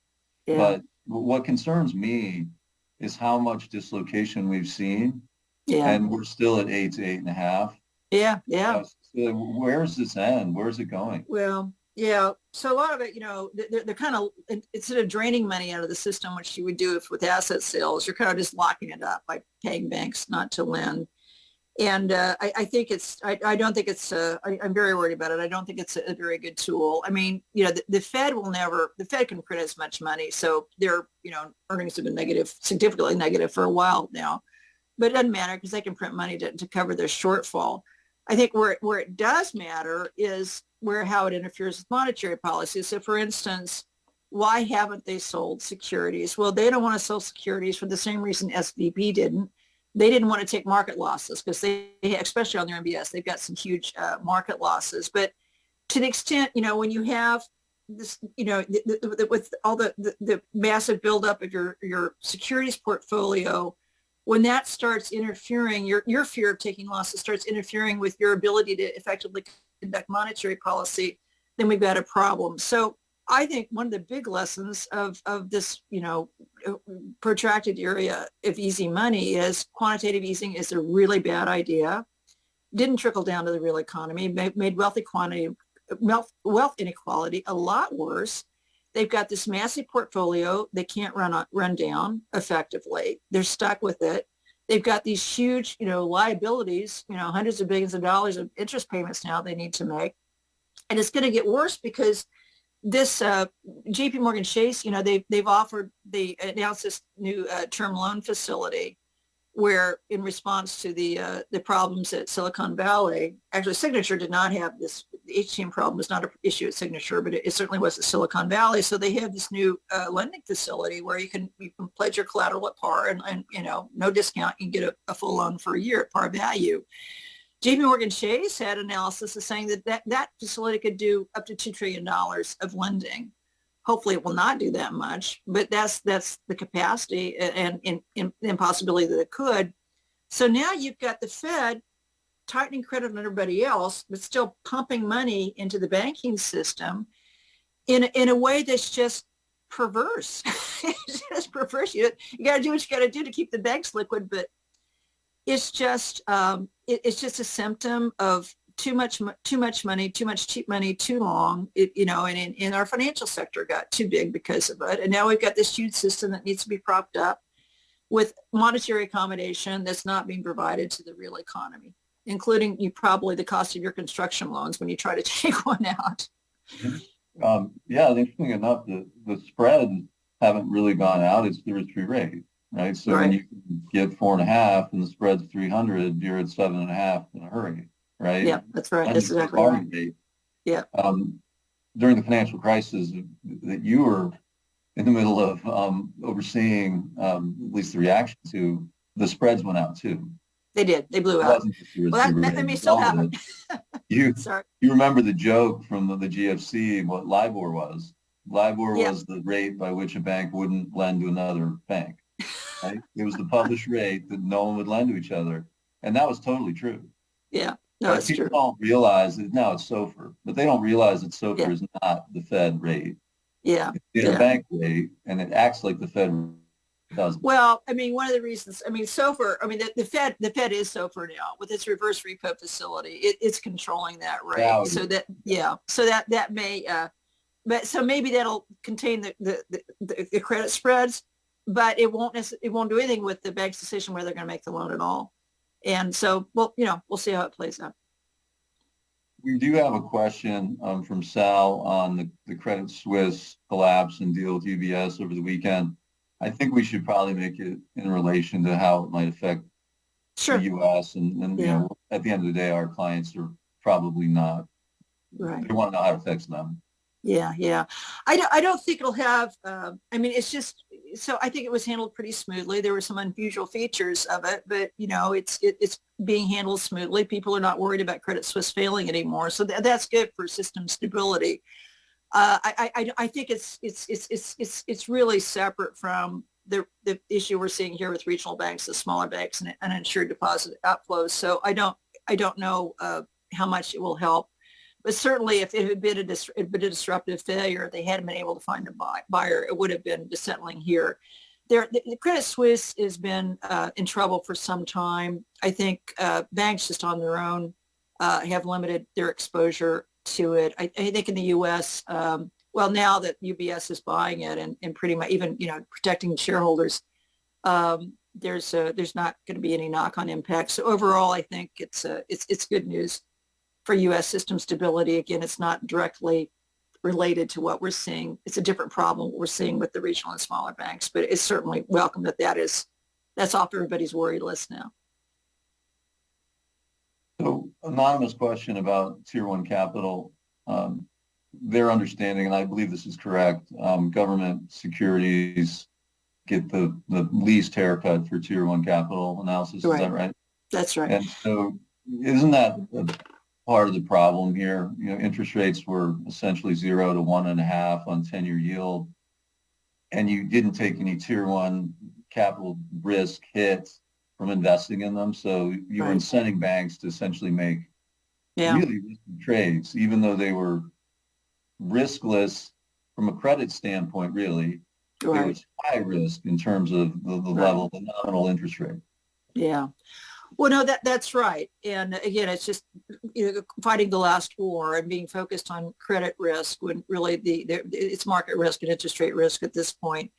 Yeah. But what concerns me is how much dislocation we've seen. Yeah. And we're still at 8 to 8.5. Yeah. Yeah. So where's this end? Where's it going? Well, yeah. So a lot of it, they're kind of, instead of draining money out of the system, which you would do with asset sales, you're kind of just locking it up by paying banks not to lend. And I think I don't think it's, I'm very worried about it. I don't think it's a very good tool. I mean, the Fed can print as much money. So their, earnings have been negative, significantly negative for a while now, but it doesn't matter because they can print money to cover their shortfall. I think where it does matter is how it interferes with monetary policy. So for instance, why haven't they sold securities? Well, they don't want to sell securities for the same reason SVB didn't. They didn't want to take market losses because they, especially on their MBS, they've got some huge market losses. But to the extent, when you have this, with all the massive buildup of your securities portfolio, when that starts interfering, your fear of taking losses starts interfering with your ability to effectively conduct monetary policy, then we've got a problem. So I think one of the big lessons of this, protracted area of easy money is quantitative easing is a really bad idea. Didn't trickle down to the real economy, made wealth inequality a lot worse. They've got this massive portfolio they can't run down effectively. They're stuck with it. They've got these huge, liabilities, hundreds of billions of dollars of interest payments now they need to make. And it's going to get worse because this JP Morgan Chase, they announced this new term loan facility where in response to the problems at Silicon Valley, actually Signature did not have this, the HTM problem was not an issue at Signature, but it certainly was at Silicon Valley. So they have this new lending facility where you can pledge your collateral at par and no discount, you can get a full loan for a year at par value. JP Morgan Chase had analysis of saying that facility could do up to $2 trillion of lending. Hopefully it will not do that much, but that's the capacity and impossibility that it could. So now you've got the Fed tightening credit on everybody else, but still pumping money into the banking system in a way that's just perverse. It's just perverse. You got to do what you got to do to keep the banks liquid, but it's just it's just a symptom of too much money, too much cheap money, too long. And in our financial sector got too big because of it. And now we've got this huge system that needs to be propped up with monetary accommodation that's not being provided to the real economy, including probably the cost of your construction loans when you try to take one out. Interesting enough, the spreads haven't really gone out. It's the risk-free rate. Right. So right. When you get 4.5 and the spread's 300, you're at 7.5 in a hurry. Right. Yeah, that's right. That's exactly right. Date. Yeah. During the financial crisis that you were in the middle of overseeing, at least the reaction to, the spreads went out too. They did. They blew out. Well, that may still happen. You remember the joke from the GFC, what LIBOR was. LIBOR was the rate by which a bank wouldn't lend to another bank. Right? It was the published rate that no one would lend to each other. And that was totally true. Yeah, no, it's true. People don't realize that now it's SOFR, but they don't realize that SOFR is not the Fed rate. Yeah. It's a bank rate, and it acts like the Fed doesn't. Well, I mean, one of the reasons, SOFR, the Fed is SOFR now with its reverse repo facility. It's controlling that rate. So that may, but so maybe that'll contain the credit spreads, but it won't do anything with the bank's decision whether they're going to make the loan at all. And so, well, we'll see how it plays out. We do have a question from Sal on the Credit Suisse collapse and deal with UBS over the weekend. I think we should probably make it in relation to how it might affect Sure. the U.S. And at the end of the day, our clients are probably not. Right. They want to know how it affects them. Yeah. I don't think it'll have, it's just, so I think it was handled pretty smoothly. There were some unusual features of it, but it's being handled smoothly. People are not worried about Credit Suisse failing anymore. So that's good for system stability. I think it's really separate from the issue we're seeing here with regional banks, the smaller banks, and uninsured deposit outflows. So I don't know how much it will help. But certainly, if it had been a disruptive failure, if they hadn't been able to find a buyer, it would have been settling here. The Credit Suisse has been in trouble for some time. I think banks just on their own have limited their exposure to it. I think in the U.S., now that UBS is buying it and pretty much even protecting shareholders, there's not going to be any knock-on impact. So overall, I think it's good news for U.S. system stability. Again, it's not directly related to what we're seeing. It's a different problem we're seeing with the regional and smaller banks, but it's certainly welcome that's off everybody's worry list now. So anonymous question about Tier 1 capital. Their understanding, and I believe this is correct, government securities get the least haircut for Tier 1 capital analysis. Right. Is that right? That's right. And so isn't that part of the problem here? Interest rates were essentially 0 to 1.5 on 10-year yield, and you didn't take any Tier 1 capital risk hits from investing in them. So you were incenting banks to essentially make really risky trades, even though they were riskless from a credit standpoint, really. Right. It was high risk in terms of the level, the nominal interest rate. Yeah. Well, no, that's right. And again, it's just fighting the last war and being focused on credit risk when really it's market risk and interest rate risk at this point.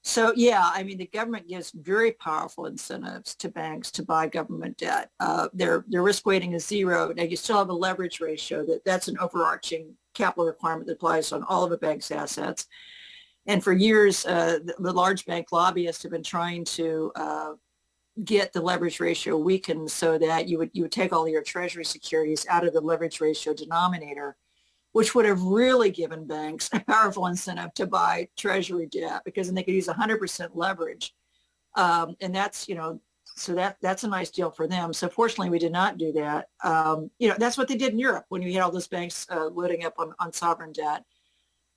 So yeah, the government gives very powerful incentives to banks to buy government debt. Their risk weighting is 0. Now you still have a leverage ratio that's an overarching capital requirement that applies on all of a bank's assets. And for years, the large bank lobbyists have been trying to get the leverage ratio weakened so that you would take all your treasury securities out of the leverage ratio denominator, which would have really given banks a powerful incentive to buy treasury debt, because then they could use 100% leverage. And that's, so that's a nice deal for them. So fortunately, we did not do that. That's what they did in Europe when you had all those banks loading up on sovereign debt.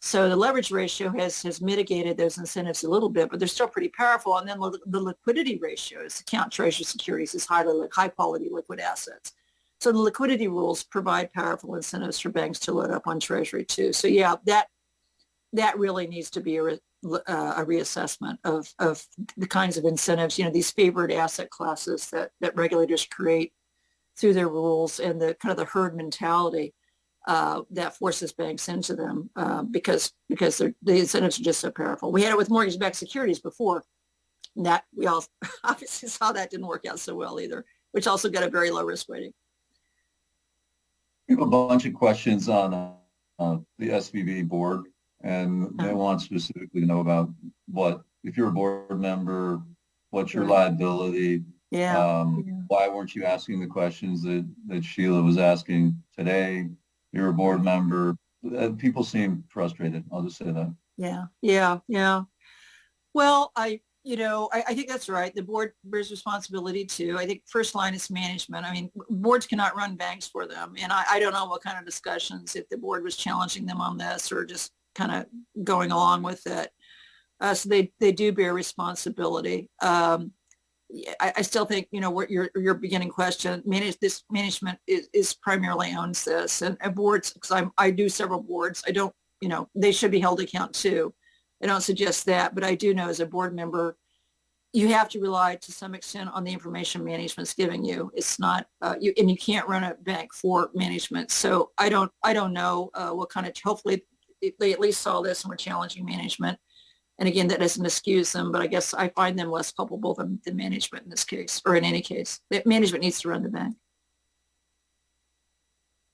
So the leverage ratio has mitigated those incentives a little bit, but they're still pretty powerful. And then the liquidity ratios to count treasury securities as high quality liquid assets. So the liquidity rules provide powerful incentives for banks to load up on treasury too. So yeah, that really needs to be a reassessment of the kinds of incentives, these favored asset classes that regulators create through their rules, and the kind of the herd mentality that forces banks into them because the incentives are just so powerful. We had it with mortgage-backed securities before. That we all obviously saw that didn't work out so well either, which also got a very low risk weighting. We have a bunch of questions on the SVB board, and they want specifically to know about if you're a board member, what's your liability? Why weren't you asking the questions that Sheila was asking today? You're a board member. People seem frustrated. I'll just say that. Yeah. Well, I think that's right. The board bears responsibility too. I think first line is management. Boards cannot run banks for them. And I don't know what kind of discussions, if the board was challenging them on this or just kind of going along with it. So they do bear responsibility. I still think, what your beginning question, management is primarily owns this, and boards, because I do several boards. I don't, they should be held to account too. I don't suggest that, but I do know as a board member, you have to rely to some extent on the information management's giving you. It's not, and you can't run a bank for management. So I don't know what kind of, hopefully they at least saw this and were challenging management. And again, that doesn't excuse them, but I guess I find them less culpable than management in this case, or in any case. Management needs to run the bank.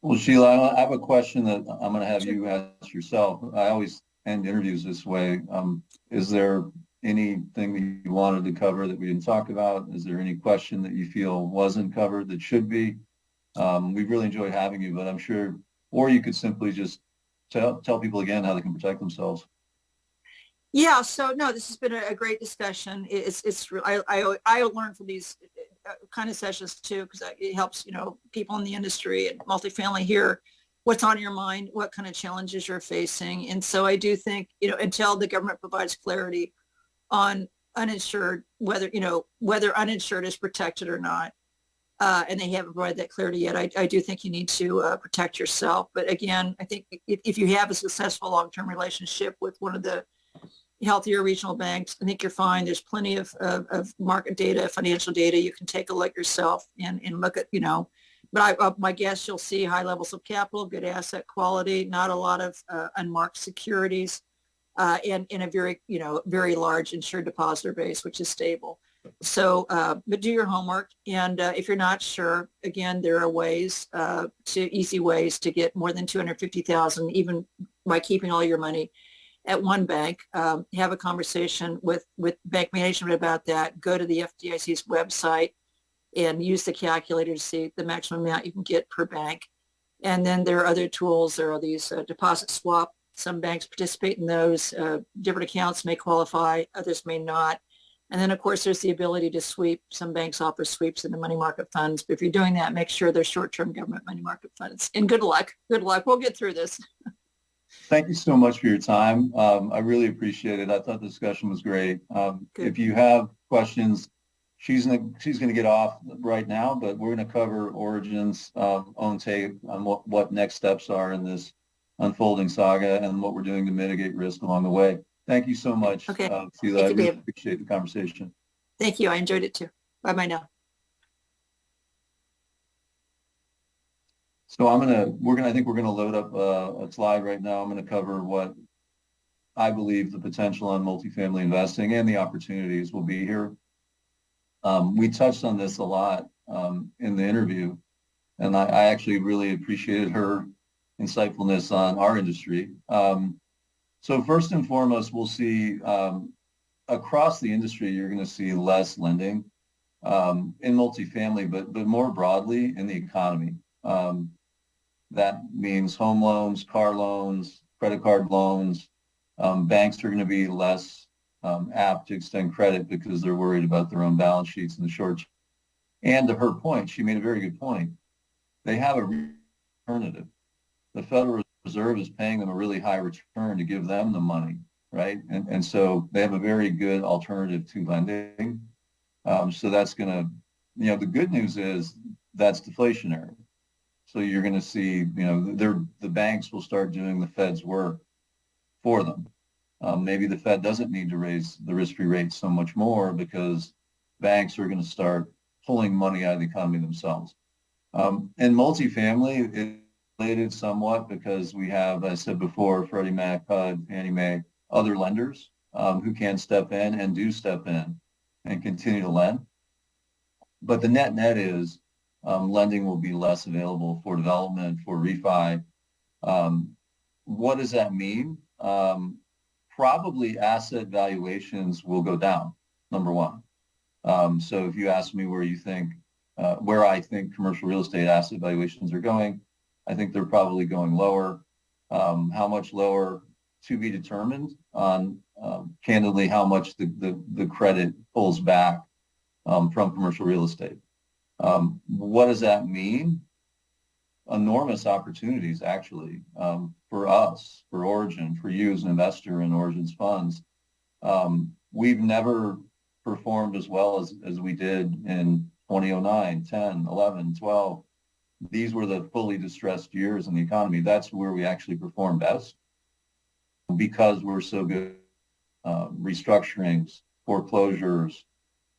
Well, Sheila, I have a question that I'm going to have Sure. you ask yourself. I always end interviews this way. Is there anything that you wanted to cover that we didn't talk about? Is there any question that you feel wasn't covered that should be? We've really enjoyed having you, but I'm sure, or you could simply just tell people again how they can protect themselves. Yeah, so no, this has been a great discussion. I learn from these kind of sessions too, because it helps, people in the industry and multifamily hear what's on your mind, what kind of challenges you're facing. And so I do think, until the government provides clarity on uninsured, whether uninsured is protected or not, and they haven't provided that clarity yet, I do think you need to protect yourself. But again, I think if you have a successful long-term relationship with one of the healthier regional banks, I think you're fine. There's plenty of market data, financial data. You can take a look yourself and look at, but my guess you'll see high levels of capital, good asset quality, not a lot of unmarked securities, and in a very, very large insured depositor base, which is stable. So, but do your homework. And if you're not sure, again, there are easy ways to get more than $250,000, even by keeping all your money at one bank. Have a conversation with bank management about that. Go to the FDIC's website and use the calculator to see the maximum amount you can get per bank. And then there are other tools. There are these deposit swap. Some banks participate in those. Different accounts may qualify, others may not. And then, of course, there's the ability to sweep. Some banks offer sweeps into money market funds. But if you're doing that, make sure they're short-term government money market funds. And good luck. Good luck. We'll get through this. Thank you so much for your time. I really appreciate it. I thought the discussion was great. If you have questions, she's going to get off right now, but we're going to cover Origin's own take on what next steps are in this unfolding saga and what we're doing to mitigate risk along the way. Thank you so much, Okay. Sheila. I really appreciate the conversation. Thank you. I enjoyed it too. Bye-bye now. So I think we're going to load up a slide right now. I'm going to cover what I believe the potential on multifamily investing and the opportunities will be here. We touched on this a lot in the interview, and I actually really appreciated her insightfulness on our industry. So first and foremost, we'll see across the industry, you're going to see less lending in multifamily, but more broadly in the economy. That means home loans, car loans, credit card loans. Banks are going to be less apt to extend credit because they're worried about their own balance sheets in the short term. And to her point, she made a very good point. They have a alternative. The Federal Reserve is paying them a really high return to give them the money, right? And so they have a very good alternative to lending. So that's going to, the good news is that's deflationary. So you're going to see, the banks will start doing the Fed's work for them. Maybe the Fed doesn't need to raise the risk-free rate so much more because banks are going to start pulling money out of the economy themselves. And multifamily is related somewhat because we have, as I said before, Freddie Mac, HUD, Fannie Mae, other lenders who can step in and do step in and continue to lend. But the net is lending will be less available for development, for refi. What does that mean? Probably asset valuations will go down, number one. So if you ask me where I think commercial real estate asset valuations are going, I think they're probably going lower. How much lower to be determined on, candidly, how much the credit pulls back from commercial real estate. What does that mean? Enormous opportunities, actually, for us, for Origin, for you as an investor in Origin's funds. We've never performed as well as we did in 2009, 10, 11, 12. These were the fully distressed years in the economy. That's where we actually performed best because we're so good. Restructurings, foreclosures,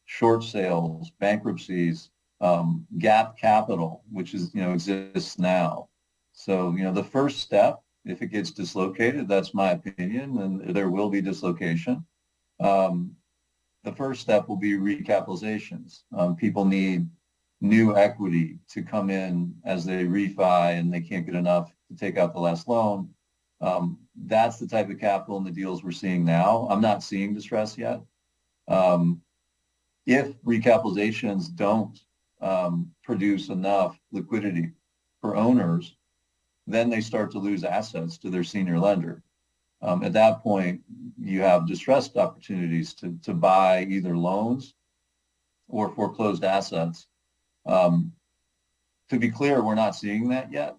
short sales, bankruptcies, gap capital, which is, exists now. So, the first step if it gets dislocated, that's my opinion, and there will be dislocation. Um, the first step will be recapitalizations. People need new equity to come in as they refi and they can't get enough to take out the last loan. That's the type of capital in the deals we're seeing now. I'm not seeing distress yet. If recapitalizations don't produce enough liquidity for owners, then they start to lose assets to their senior lender. At that point, you have distressed opportunities to buy either loans or foreclosed assets. To be clear, we're not seeing that yet.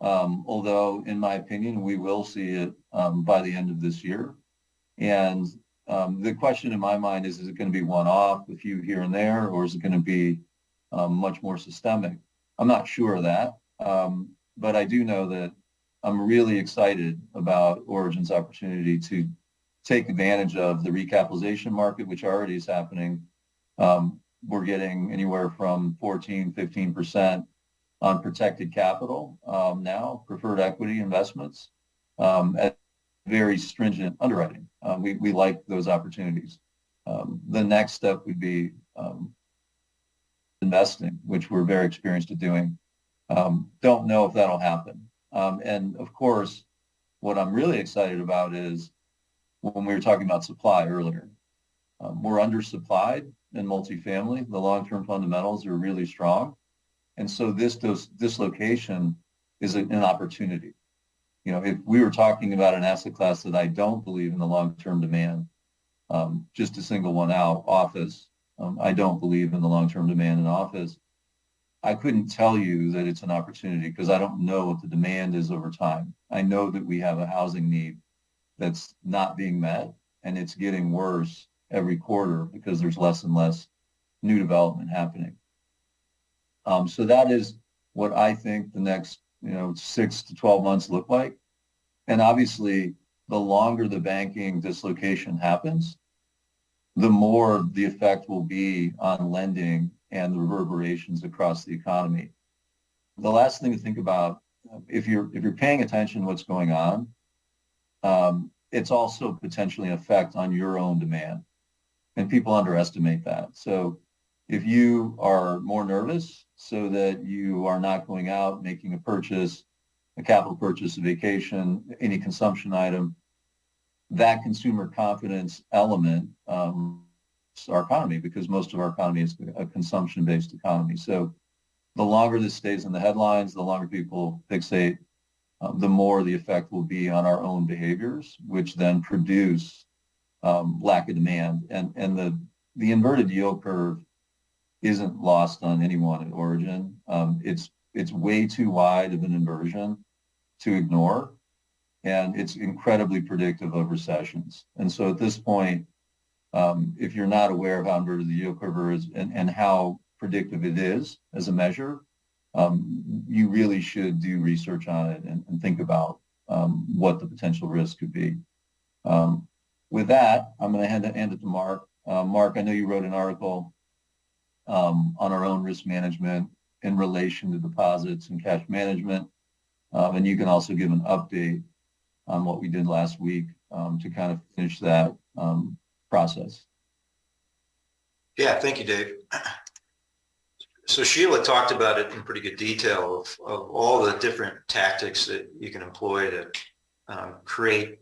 Although, in my opinion, we will see it by the end of this year. And the question in my mind is it going to be one-off, a few here and there, or is it going to be much more systemic? I'm not sure of that, but I do know that I'm really excited about Origin's opportunity to take advantage of the recapitalization market, which already is happening. We're getting anywhere from 14, 15% on protected capital now, preferred equity investments at very stringent underwriting. We like those opportunities. The next step would be investing, which we're very experienced at doing. Don't know if that'll happen. And of course, what I'm really excited about is when we were talking about supply earlier, we're undersupplied in multifamily. The long-term fundamentals are really strong. And so this dislocation is an opportunity. You know, if we were talking about an asset class that I don't believe in the long-term demand, just to single one out, office, I don't believe in the long-term demand in office. I couldn't tell you that it's an opportunity because I don't know what the demand is over time. I know that we have a housing need that's not being met, and it's getting worse every quarter because there's less and less new development happening. So that is what I think the next 6 to 12 months look like. And obviously, the longer the banking dislocation happens, the more the effect will be on lending and the reverberations across the economy. The last thing to think about, if you're paying attention to what's going on, it's also potentially an effect on your own demand. And people underestimate that. So if you are more nervous so that you are not going out, making a purchase, a capital purchase, a vacation, any consumption item, that consumer confidence element our economy, because most of our economy is a consumption-based economy. So the longer this stays in the headlines, the longer people fixate, the more the effect will be on our own behaviors, which then produce lack of demand. And the inverted yield curve isn't lost on anyone at Origin. It's way too wide of an inversion to ignore, and it's incredibly predictive of recessions. And so at this point, if you're not aware of how inverted the yield curve is and how predictive it is as a measure, you really should do research on it and think about what the potential risk could be. With that, I'm going to hand it to Mark. Mark, I know you wrote an article on our own risk management in relation to deposits and cash management, and you can also give an update on what we did last week to kind of finish that process. Yeah, thank you, Dave. So Sheila talked about it in pretty good detail of all the different tactics that you can employ to create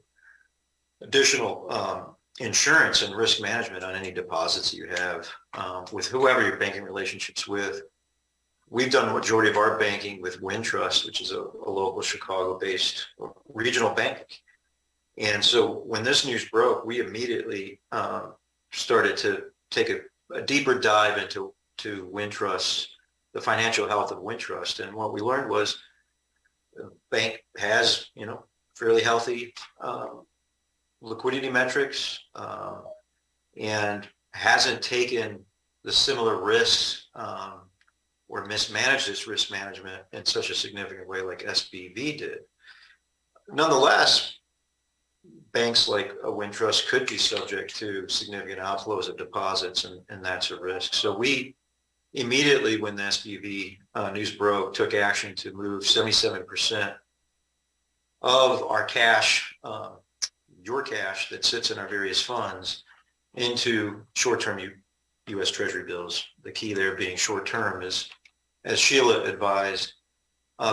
additional insurance and risk management on any deposits that you have with whoever your banking relationships with. We've done the majority of our banking with Wintrust, which is a local Chicago-based regional bank. And so when this news broke, we immediately started to take a deeper dive into Wintrust, the financial health of Wintrust. And what we learned was the bank has, fairly healthy liquidity metrics and hasn't taken the similar risks or mismanaged its risk management in such a significant way like SBV did. Nonetheless, banks like a Wintrust could be subject to significant outflows of deposits, and that's a risk. So we immediately, when the SBV news broke, took action to move 77% of our cash, your cash that sits in our various funds into short-term U.S. Treasury bills. The key there being short-term is, as Sheila advised,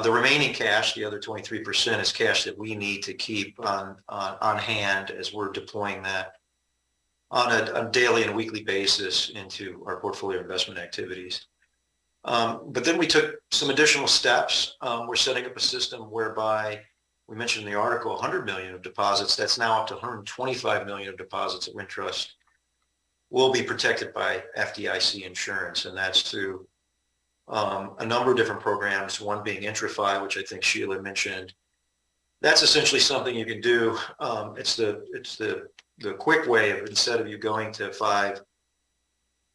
the remaining cash, the other 23%, is cash that we need to keep on hand as we're deploying that on a daily and weekly basis into our portfolio investment activities. But then we took some additional steps. We're setting up a system whereby we mentioned in the article 100 million of deposits. That's now up to 125 million of deposits at Wintrust will be protected by FDIC insurance, and that's through a number of different programs, one being IntraFi, which I think Sheila mentioned. That's essentially something you can do. It's the quick way of, instead of you going to 5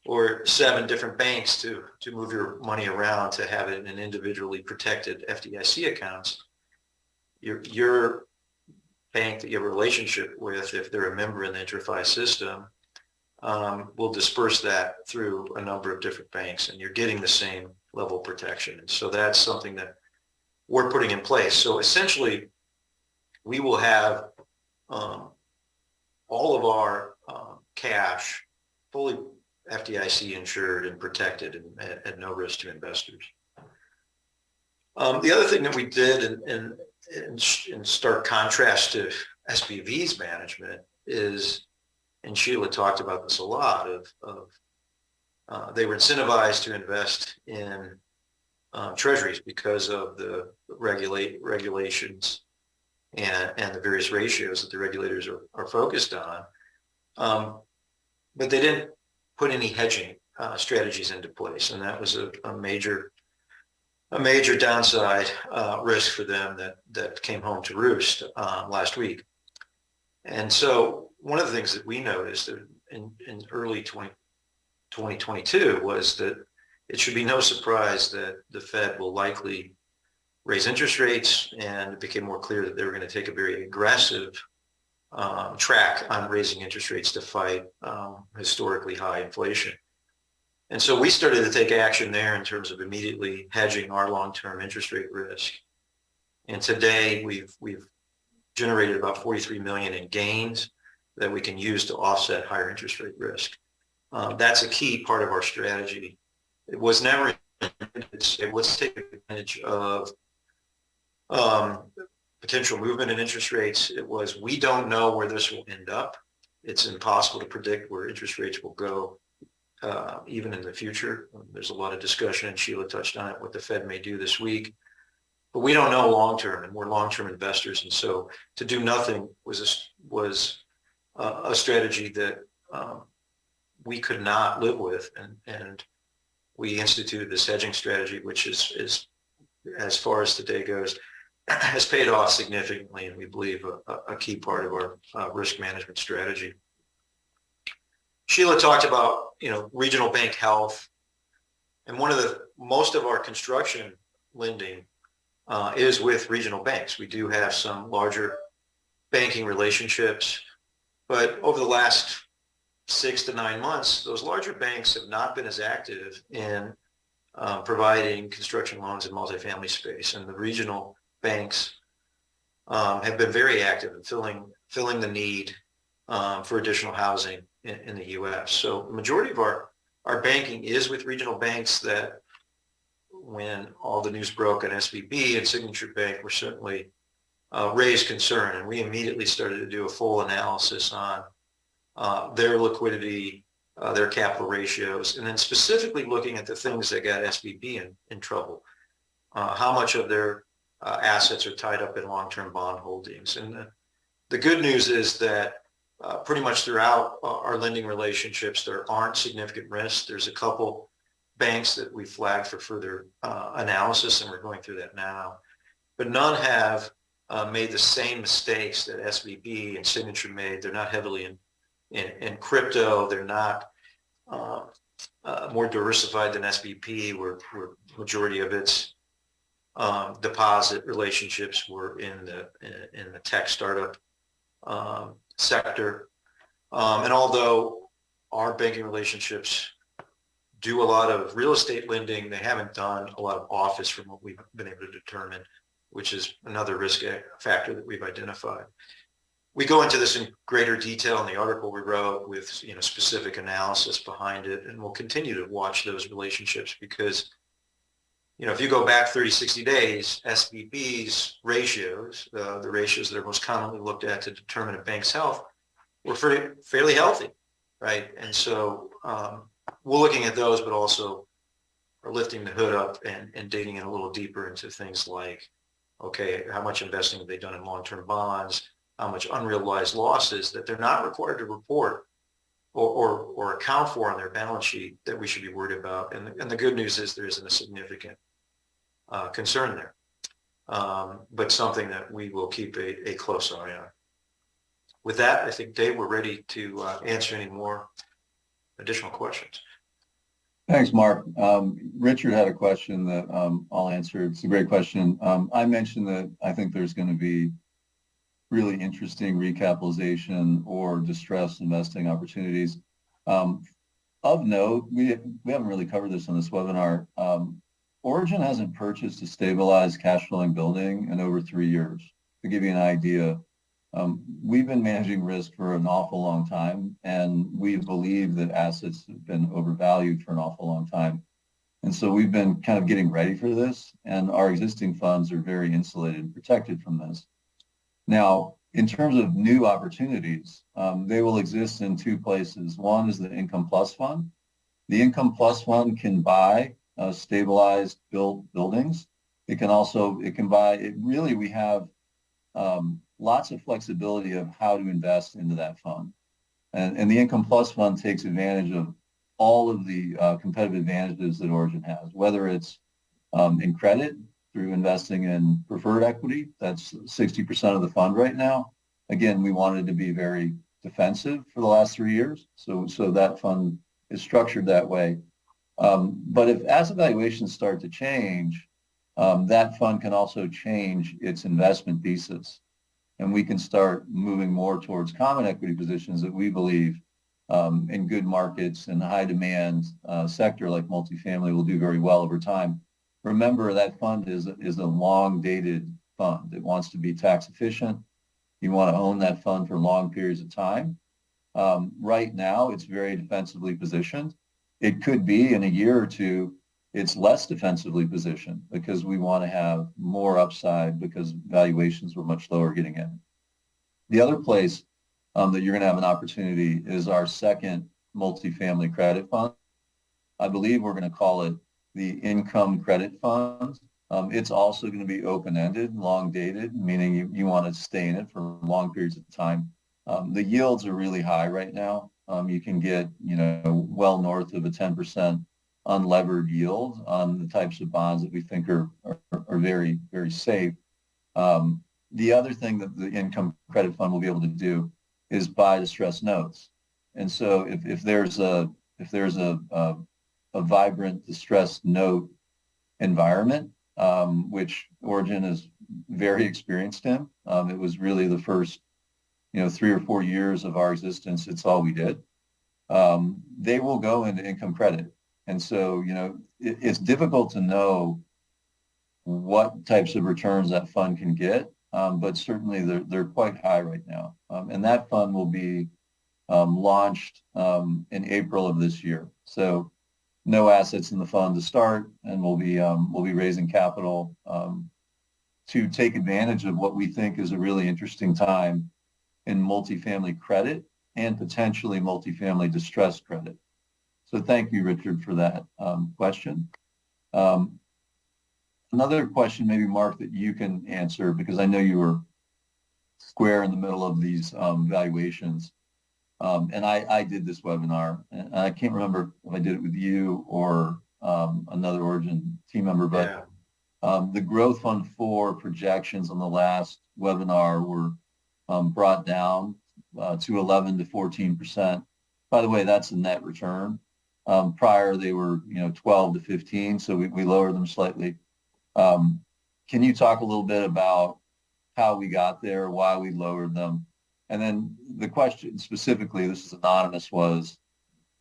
or 7 different banks to move your money around to have it in individually protected FDIC accounts, your bank that you have a relationship with, if they're a member in the IntraFi system, will disperse that through a number of different banks, and you're getting the same level of protection. And so that's something that we're putting in place. So essentially, we will have all of our cash fully FDIC insured and protected and at no risk to investors. The other thing that we did in stark contrast to SVB's management is, and Sheila talked about this a lot, they were incentivized to invest in treasuries because of the regulations and the various ratios that the regulators are focused on. But they didn't put any hedging strategies into place, and that was a major downside risk for them that came home to roost last week. And so one of the things that we noticed in early 2022 was that it should be no surprise that the Fed will likely raise interest rates, and it became more clear that they were going to take a very aggressive track on raising interest rates to fight historically high inflation. And so we started to take action there in terms of immediately hedging our long-term interest rate risk. And today we've generated about 43 million in gains that we can use to offset higher interest rate risk. That's a key part of our strategy. It was never, it was take advantage of potential movement in interest rates. It was, we don't know where this will end up. It's impossible to predict where interest rates will go, even in the future. There's a lot of discussion, and Sheila touched on it, what the Fed may do this week. But we don't know long-term, and we're long-term investors. And so to do nothing was a strategy that we could not live with. And we instituted this hedging strategy, which is as far as today goes, has paid off significantly, and we believe a key part of our risk management strategy. Sheila talked about, regional bank health, and most of our construction lending is with regional banks. We do have some larger banking relationships, but over the last 6 to 9 months, those larger banks have not been as active in providing construction loans in multifamily space, and the regional banks have been very active in filling the need for additional housing in the U.S. So the majority of our banking is with regional banks that, when all the news broke on SVB and Signature Bank, were certainly raised concern, and we immediately started to do a full analysis on their liquidity, their capital ratios, and then specifically looking at the things that got SVB in trouble. How much of their assets are tied up in long-term bond holdings. And the good news is that pretty much throughout our lending relationships, there aren't significant risks. There's a couple banks that we flagged for further analysis, and we're going through that now. But none have made the same mistakes that SVB and Signature made. They're not heavily in crypto. They're not more diversified than SVB, where majority of its deposit relationships were in the tech startup sector. And although our banking relationships do a lot of real estate lending, they haven't done a lot of office from what we've been able to determine. which is another risk factor that we've identified. We go into this in greater detail in the article we wrote with specific analysis behind it, and we'll continue to watch those relationships because if you go back 30, 60 days, SVB's ratios, the ratios that are most commonly looked at to determine a bank's health, were fairly healthy, right? And so we're looking at those, but also are lifting the hood up and digging in a little deeper into things like, okay, how much investing have they done in long-term bonds? How much unrealized losses that they're not required to report or account for on their balance sheet that we should be worried about. And the good news is there isn't a significant concern there, but something that we will keep a close eye on. With that, I think, Dave, we're ready to answer any more additional questions. Thanks, Mark. Richard had a question that I'll answer. It's a great question. I mentioned that I think there's going to be really interesting recapitalization or distressed investing opportunities. Of note, we haven't really covered this on this webinar. Origin hasn't purchased a stabilized cash flowing building in over 3 years. To give you an idea, we've been managing risk for an awful long time, and we believe that assets have been overvalued for an awful long time. And so we've been kind of getting ready for this, and our existing funds are very insulated and protected from this. Now, in terms of new opportunities, they will exist in 2 places. One is the Income Plus Fund. The Income Plus Fund can buy stabilized buildings. It can buy, we have lots of flexibility of how to invest into that fund. And the Income Plus Fund takes advantage of all of the competitive advantages that Origin has, whether it's in credit, through investing in preferred equity. That's 60% of the fund right now. Again, we wanted to be very defensive for the last 3 years. So that fund is structured that way. But if asset valuations start to change, that fund can also change its investment thesis. And we can start moving more towards common equity positions that we believe in good markets and high demand sector like multifamily will do very well over time. Remember, that fund is a long-dated fund. It wants to be tax efficient. You want to own that fund for long periods of time. Right now, it's very defensively positioned. It could be in a year or two, it's less defensively positioned because we want to have more upside because valuations were much lower getting in. The other place that you're going to have an opportunity is our second multifamily credit fund. I believe we're going to call it the Income Credit Fund. It's also going to be open-ended, long-dated, meaning you want to stay in it for long periods of time. The yields are really high right now. You can get, well north of a 10% unlevered yield on the types of bonds that we think are very, very safe. The other thing that the Income Credit Fund will be able to do is buy distressed notes. And so if there's a vibrant distressed note environment, which Origin is very experienced in. It was really the first, 3 or 4 years of our existence. It's all we did. They will go into income credit. And so, it's difficult to know what types of returns that fund can get, but certainly they're quite high right now. And that fund will be launched in April of this year. So no assets in the fund to start, and we'll be raising capital to take advantage of what we think is a really interesting time in multifamily credit and potentially multifamily distressed credit. So thank you, Richard, for that question. Another question, maybe Mark, that you can answer, because I know you were square in the middle of these valuations. And I did this webinar, and I can't remember if I did it with you or another Origin team member, but the Growth Fund 4 projections on the last webinar were brought down to 11 to 14%. By the way, that's a net return. Prior, they were 12 to 15, so we lowered them slightly. Can you talk a little bit about how we got there, why we lowered them? And then the question specifically, this is anonymous, was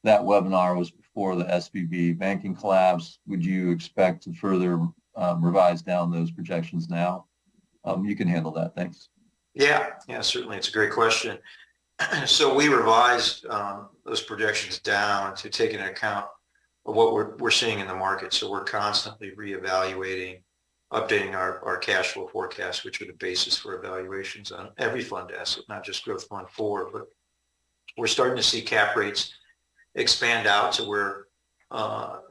that webinar was before the SVB banking collapse. Would you expect to further revise down those projections now? you can handle that. Thanks. Yeah, certainly. It's a great question. So we revised those projections down to take into account of what we're seeing in the market. So we're constantly reevaluating, updating our cash flow forecasts, which are the basis for evaluations on every fund asset, not just Growth Fund 4. But we're starting to see cap rates expand out to where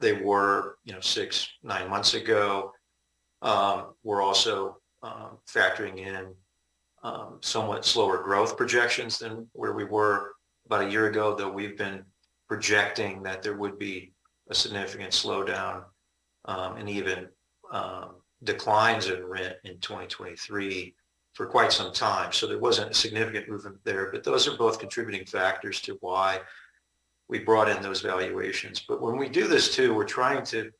they were, 6-9 months ago. We're also factoring in somewhat slower growth projections than where we were about a year ago, though we've been projecting that there would be a significant slowdown and even declines in rent in 2023 for quite some time. So there wasn't a significant movement there, but those are both contributing factors to why we brought in those valuations. But when we do this too, we're trying to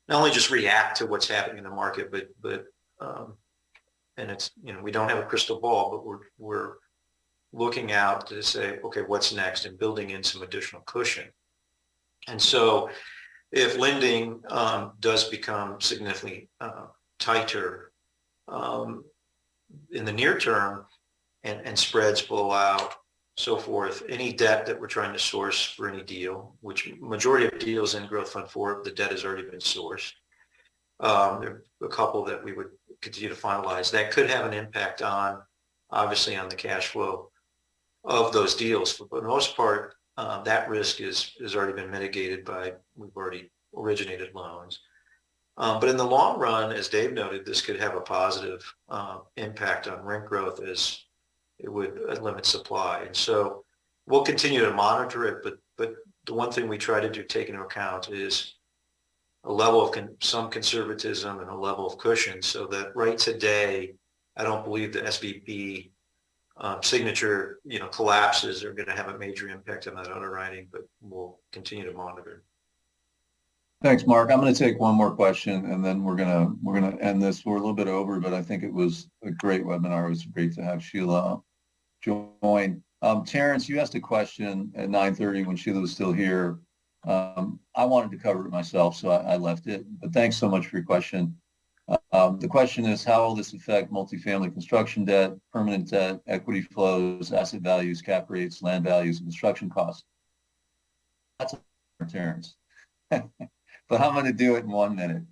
not only just react to what's happening in the market, but and it's, we don't have a crystal ball, but we're looking out to say, okay, what's next, and building in some additional cushion. And so if lending does become significantly tighter in the near term and spreads blow out, so forth, any debt that we're trying to source for any deal, which majority of deals in Growth Fund 4, the debt has already been sourced. There are a couple that we would continue to finalize. That could have an impact obviously on the cash flow of those deals. For the most part, that risk has already been mitigated by, we've already originated loans. But in the long run, as Dave noted, this could have a positive impact on rent growth as it would limit supply. And so we'll continue to monitor it, but the one thing we try to do, take into account, is a level of some conservatism and a level of cushion, so that right today, I don't believe the SVB signature, collapses are going to have a major impact on that underwriting, but we'll continue to monitor. Thanks, Mark. I'm going to take one more question, and then we're gonna end this. We're a little bit over, but I think it was a great webinar. It was great to have Sheila join. Terrence, you asked a question at 9:30 when Sheila was still here. I wanted to cover it myself, so I left it. But thanks so much for your question. The question is, how will this affect multifamily construction debt, permanent debt, equity flows, asset values, cap rates, land values, and construction costs? That's a Terrence. But I'm going to do it in 1 minute.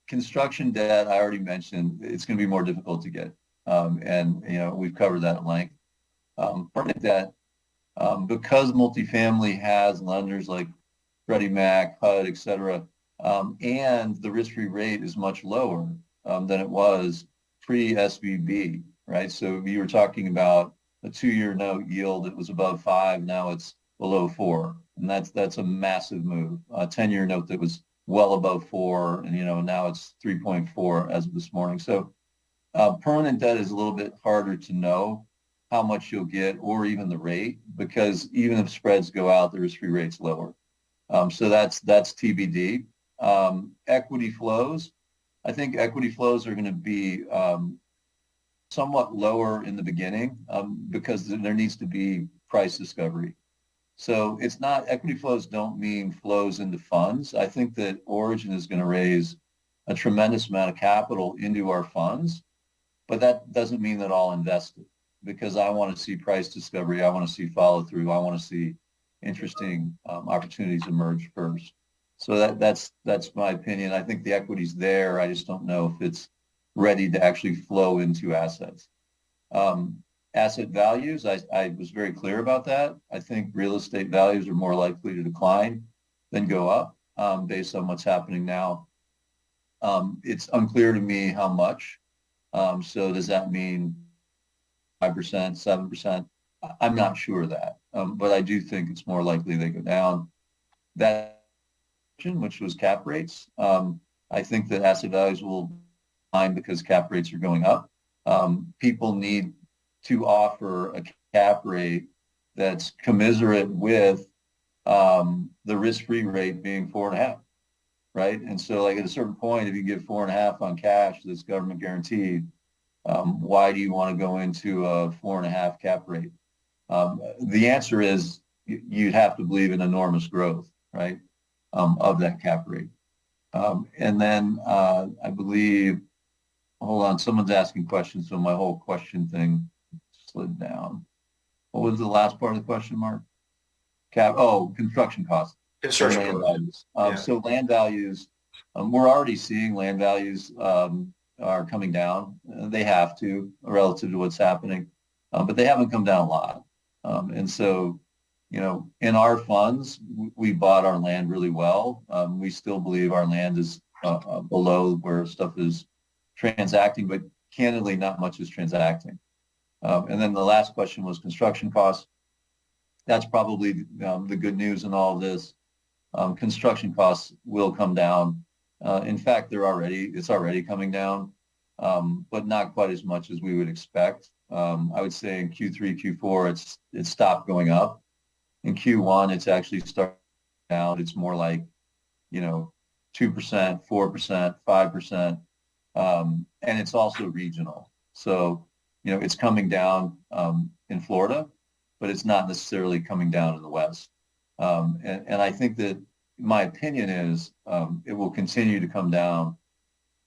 Construction debt, I already mentioned, it's going to be more difficult to get. And we've covered that at length. Permanent debt, because multifamily has lenders like Freddie Mac, HUD, et cetera, and the risk-free rate is much lower than it was pre-SVB, right? So you were talking about a 2-year note yield that was above 5, now it's below 4, and that's a massive move. A 10-year note that was well above 4, and now it's 3.4 as of this morning. So permanent debt is a little bit harder to know how much you'll get, or even the rate, because even if spreads go out, the risk-free rate's lower. So that's TBD. Equity flows, I think equity flows are going to be somewhat lower in the beginning because there needs to be price discovery. So it's not, equity flows don't mean flows into funds. I think that Origin is going to raise a tremendous amount of capital into our funds, but that doesn't mean that I'll invest it, because I want to see price discovery. I want to see follow through. I want to see interesting opportunities emerge first. So that's my opinion. I think the equity's there. I just don't know if it's ready to actually flow into assets. Asset values, I was very clear about that. I think real estate values are more likely to decline than go up based on what's happening now. It's unclear to me how much. So does that mean 5%, 7%? I'm not sure of that, but I do think it's more likely they go down. That, which was cap rates, I think that asset values will decline because cap rates are going up. People need to offer a cap rate that's commensurate with the risk-free rate being 4.5, right? And so, like, at a certain point, if you give 4.5 on cash that's government guaranteed, why do you want to go into a 4.5 cap rate? The answer is you'd have to believe in enormous growth, right, of that cap rate. And then I believe hold on, someone's asking questions, so my whole question thing slid down. What was the last part of the question, Mark? Construction costs. Construction Land costs. values. Yeah. So land values, we're already seeing land values are coming down. They have to relative to what's happening, but they haven't come down a lot. And so, you know, in our funds, we bought our land really well. We still believe our land is below where stuff is transacting, but candidly, not much is transacting. And then the last question was construction costs. That's probably the good news in all of this. Construction costs will come down. In fact, it's already coming down, but not quite as much as we would expect. I would say in Q3, Q4, it stopped going up. In Q1, it's actually started down. It's more like, you know, 2%, 4%, 5%. And it's also regional. So, you know, it's coming down in Florida, but it's not necessarily coming down in the West. And I think that my opinion is it will continue to come down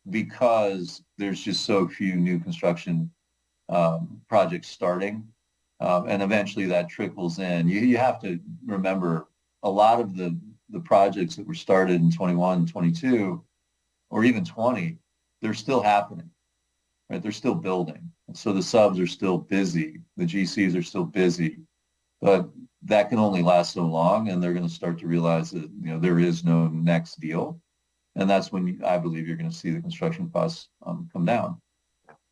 because there's just so few new construction projects starting. And eventually that trickles in. You have to remember a lot of the projects that were started in 21, 22, or even 20, they're still happening, right? They're still building. And so the subs are still busy. The GCs are still busy, but that can only last so long. And they're going to start to realize that, you know, there is no next deal. And that's when I believe you're going to see the construction costs come down.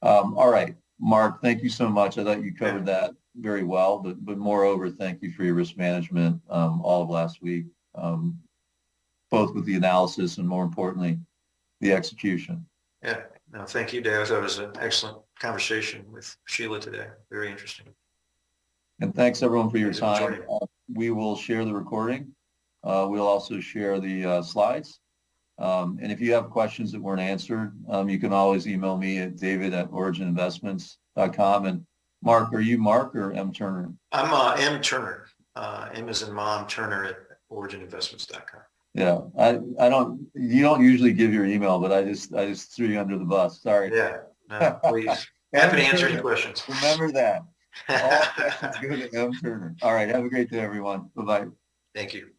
All right, Mark, thank you so much. I thought you covered that very well, but moreover, thank you for your risk management all of last week, both with the analysis and more importantly, the execution. Yeah, no, thank you, Dave. I thought it was an excellent conversation with Sheila today. Very interesting. And thanks everyone for your Thanks for time. We will share the recording. We'll also share the slides. And if you have questions that weren't answered, you can always email me at david@origininvestments.com. And Mark, are you Mark or M. Turner? I'm M. Turner. M as in mom, Turner at origininvestments.com. Yeah, you don't usually give your email, but I just threw you under the bus. Sorry. Yeah, no, please. Happy to answer any questions. Remember that. All questions go to M. Turner. All right. Have a great day, everyone. Bye-bye. Thank you.